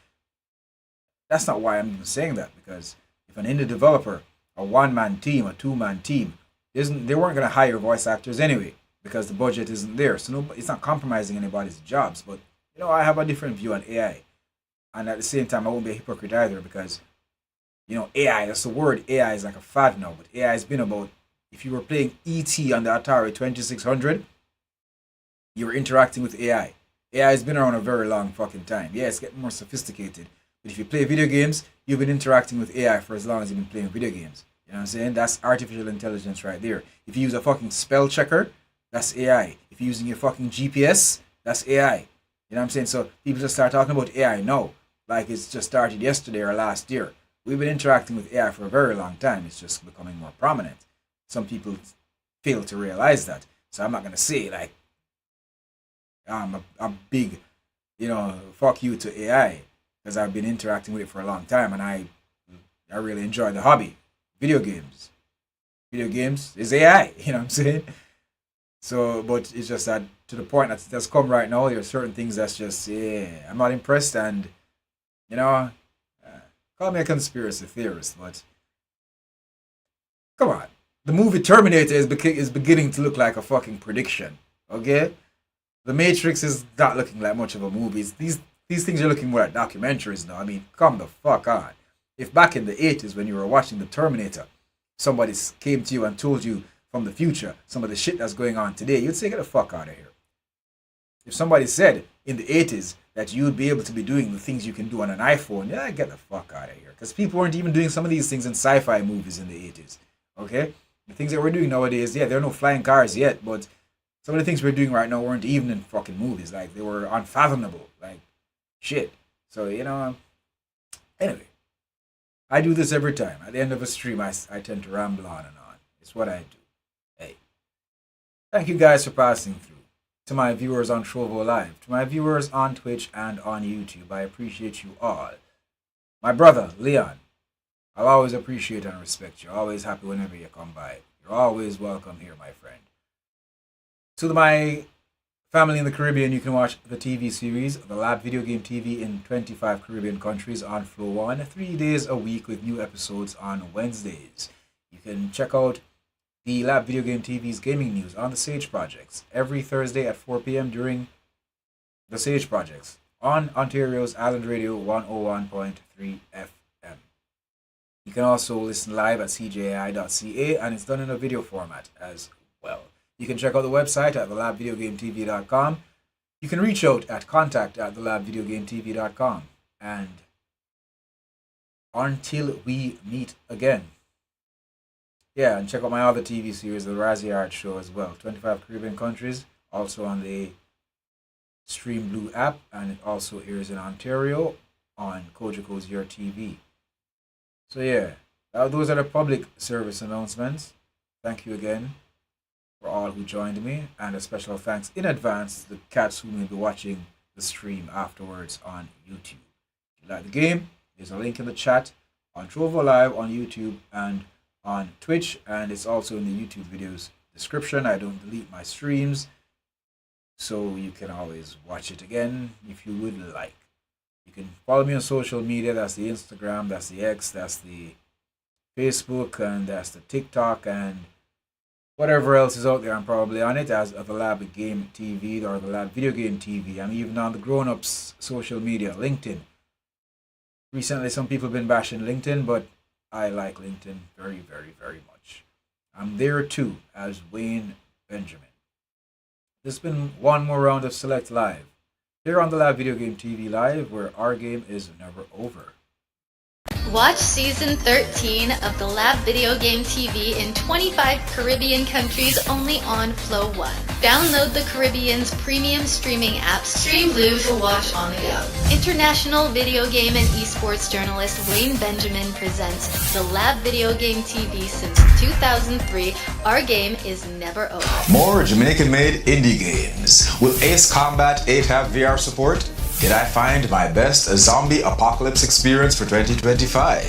that's not why I'm even saying that. Because if an indie developer, a one-man team, a two-man team, they weren't going to hire voice actors anyway because the budget isn't there. So it's not compromising anybody's jobs. But you know, I have a different view on AI, and at the same time, I won't be a hypocrite either because, you know, AI. That's the word. AI is like a fad now, but AI has been about. If you were playing ET on the Atari 2600, you were interacting with AI. AI has been around a very long fucking time. Yeah, it's getting more sophisticated. But if you play video games, you've been interacting with AI for as long as you've been playing video games. You know what I'm saying? That's artificial intelligence right there. If you use a fucking spell checker, that's AI. If you're using your fucking GPS, that's AI. You know what I'm saying? So people just start talking about AI now, like it's just started yesterday or last year. We've been interacting with AI for a very long time. It's just becoming more prominent. Some people fail to realize that. So I'm not going to say like I'm a big, you know, fuck you to AI, because I've been interacting with it for a long time and I really enjoy the hobby. Video games is AI, you know what I'm saying? So, but it's just that to the point that's come right now, there are certain things that's just, yeah, I'm not impressed, and, you know, call me a conspiracy theorist, but come on. The movie Terminator is beginning to look like a fucking prediction, okay? The Matrix is not looking like much of a movie. These things are looking more like documentaries now. I mean, come the fuck on. If back in the 80s when you were watching the Terminator, somebody came to you and told you from the future some of the shit that's going on today, you'd say, get the fuck out of here. If somebody said in the 80s that you'd be able to be doing the things you can do on an iPhone, yeah, get the fuck out of here. Because people weren't even doing some of these things in sci-fi movies in the 80s. Okay? The things that we're doing nowadays, yeah, there are no flying cars yet, but some of the things we're doing right now weren't even in fucking movies. Like, they were unfathomable. Like, shit. So, you know, anyway. I do this every time. At the end of a stream, I tend to ramble on and on. It's what I do. Hey. Thank you guys for passing through. To my viewers on Trovo Live. To my viewers on Twitch and on YouTube. I appreciate you all. My brother, Leon. I'll always appreciate and respect you. Always happy whenever you come by. You're always welcome here, my friend. To my family in the Caribbean, you can watch the TV series, The Lab Video Game TV, in 25 Caribbean countries on Flow 1, 3 days a week with new episodes on Wednesdays. You can check out the Lab Video Game TV's gaming news on the Sage Projects every Thursday at 4 p.m. during the Sage Projects on Ontario's Island Radio 101.3 FM. You can also listen live at cjai.ca, and it's done in a video format as well. You can check out the website at thelabvideogametv.com. you can reach out at contact@thelabvideogametv.com. And until we meet again, yeah, and check out my other TV series, the Razzie Art Show as well. 25 Caribbean countries, also on the Stream Blue app, and it also airs in Ontario on Kojako's Your TV. So yeah, those are the public service announcements. Thank you again for all who joined me, and a special thanks in advance to the cats who may be watching the stream afterwards on YouTube. If you like the game, there's a link in the chat on Trovo Live on YouTube and on Twitch, and it's also in the YouTube videos description. I don't delete my streams, so you can always watch it again if you would like. You can follow me on social media. That's the Instagram, that's the X, that's the Facebook, and that's the TikTok, and whatever else is out there. I'm probably on it as the Lab Game TV or the Lab Video Game TV. I'm even on the grown-ups social media, LinkedIn. Recently, some people have been bashing LinkedIn, but I like LinkedIn very, very, very much. I'm there too as Wayne Benjamin. There's been one more round of Select Live here on the Lab Video Game TV Live, where our game is never over. Watch Season 13 of the Lab Video Game TV in 25 Caribbean countries only on Flow 1. Download the Caribbean's premium streaming app Stream Blue to watch on the go. International video game and esports journalist Wayne Benjamin presents the Lab Video Game TV since 2003. Our game is never over. More Jamaican-made indie games. Will Ace Combat 8 have VR support? Did I find my best zombie apocalypse experience for 2025?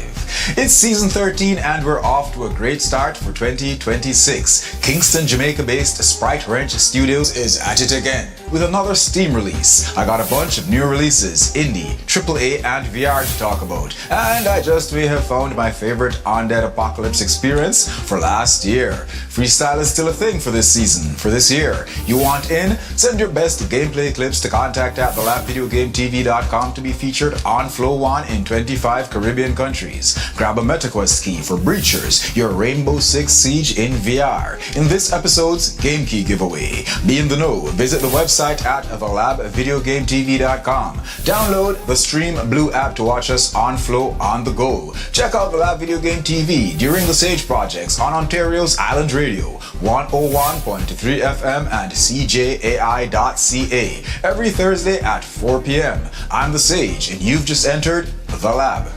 It's season 13 and we're off to a great start for 2026. Kingston, Jamaica-based Sprite Wrench Studios is at it again with another Steam release. I got a bunch of new releases, indie, AAA, and VR to talk about. And I just may have found my favorite Undead Apocalypse experience for last year. Freestyle is still a thing for this season, for this year. You want in? Send your best gameplay clips to contact@thelabvideogametv.com to be featured on Flow 1 in 25 Caribbean countries. Grab a MetaQuest key for Breachers, your Rainbow Six Siege in VR. In this episode's Game Key giveaway. Be in the know. Visit the website at thelabvideogametv.com. Download the Stream Blue app to watch us on Flow on the go. Check out the Lab Video Game TV during the Sage projects on Ontario's Island Radio, 101.3 FM and CJAI.ca every Thursday at 4 p.m. I'm the Sage, and you've just entered the Lab.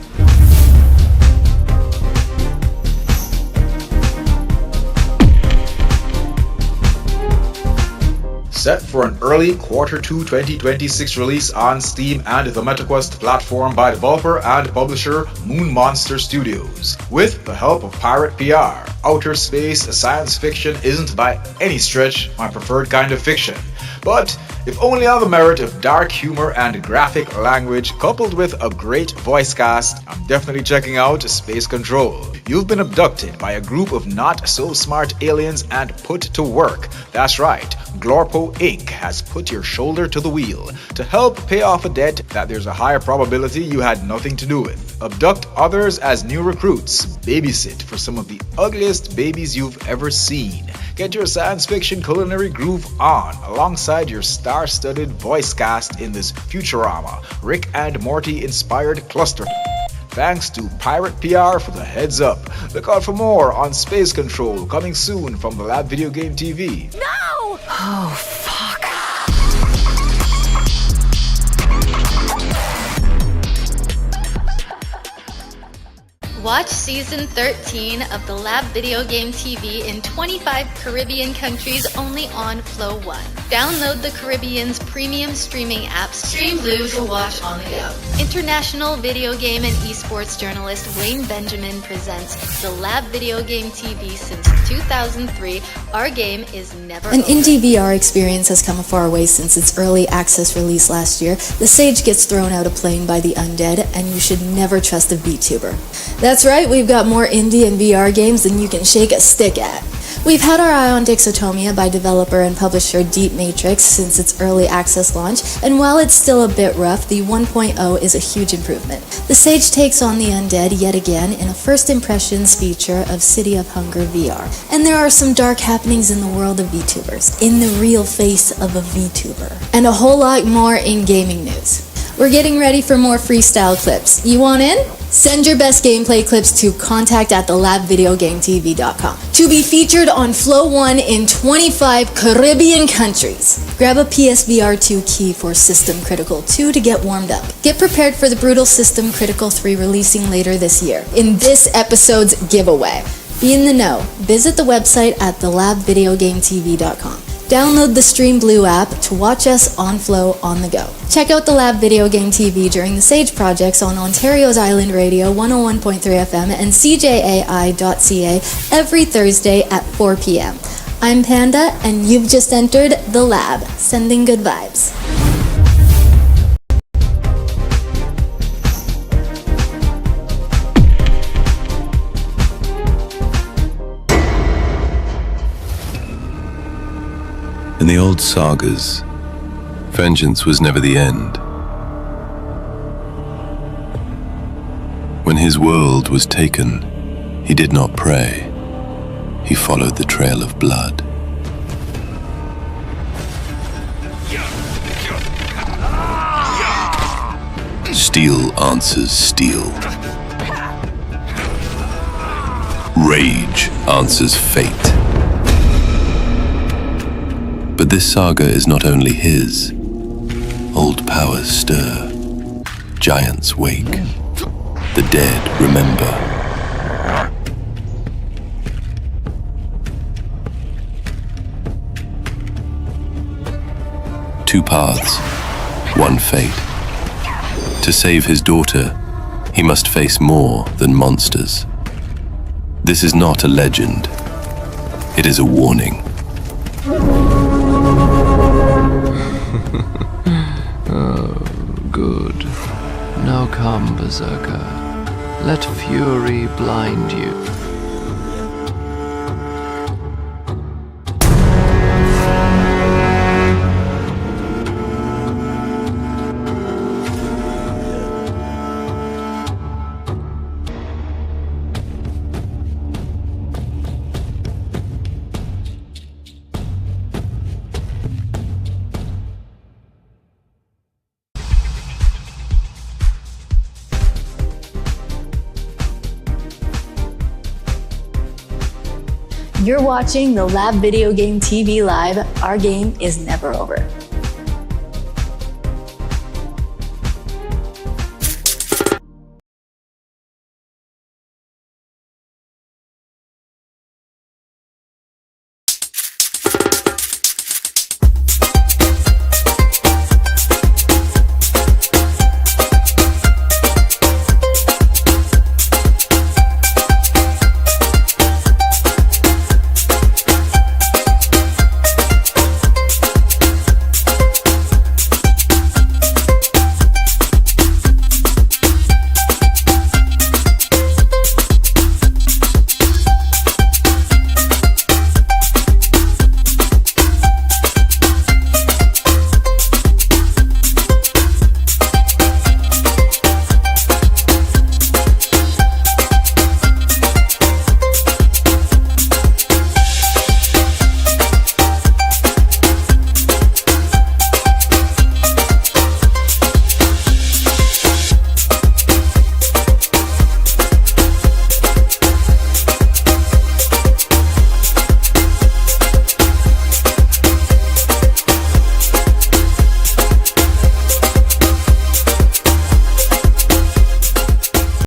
Set for an early Q2 2026 release on Steam and the MetaQuest platform by developer and publisher Moon Monster Studios. With the help of Pirate PR, outer space science fiction isn't by any stretch my preferred kind of fiction, but if only on the merit of dark humor and graphic language coupled with a great voice cast, I'm definitely checking out Space Control. You've been abducted by a group of not-so-smart aliens and put to work. That's right, Glorpo Inc. has put your shoulder to the wheel to help pay off a debt that there's a higher probability you had nothing to do with. Abduct others as new recruits. Babysit for some of the ugliest babies you've ever seen. Get your science fiction culinary groove on alongside your star-studded voice cast in this Futurama, Rick and Morty inspired cluster. Thanks to Pirate PR for the heads up. Look out for more on Space Control coming soon from the Lab Video Game TV. No! Oh, fuck. Watch Season 13 of the Lab Video Game TV in 25 Caribbean countries only on Flow 1. Download the Caribbean's premium streaming app Stream Blue to watch on the go. International video game and esports journalist Wayne Benjamin presents the Lab Video Game TV since 2003. Our game is never An over. indie VR experience has come a far way since its early access release last year. The Sage gets thrown out of plane by the undead, and you should never trust a VTuber. That's right, we've got more indie and VR games than you can shake a stick at. We've had our eye on Dixotomia by developer and publisher Deep Matrix since its early access launch, and while it's still a bit rough, the 1.0 is a huge improvement. The Sage takes on the undead yet again in a first impressions feature of City of Hunger VR. And there are some dark happenings in the world of VTubers, in the real face of a VTuber, and a whole lot more in gaming news. We're getting ready for more freestyle clips. You want in? Send your best gameplay clips to contact@thelabvideogametv.com to be featured on Flow 1 in 25 Caribbean countries. Grab a PSVR 2 key for System Critical 2 to get warmed up. Get prepared for the brutal System Critical 3 releasing later this year in this episode's giveaway. Be in the know. Visit the website at thelabvideogametv.com. Download the Stream Blue app to watch us on Flow on the go. Check out the Lab Video Game TV during the Sage projects on Ontario's Island Radio 101.3 FM and CJAI.ca every Thursday at 4 p.m. I'm Panda, and you've just entered The Lab, sending good vibes. In the old sagas, vengeance was never the end. When his world was taken, he did not pray. He followed the trail of blood. Steel answers steel. Rage answers fate. But this saga is not only his. Old powers stir, giants wake, the dead remember. Two paths, one fate. To save his daughter, he must face more than monsters. This is not a legend. It is a warning. Oh, good. Now come, Berserker. Let fury blind you. You're watching the Lab Video Game TV Live. Our game is never over.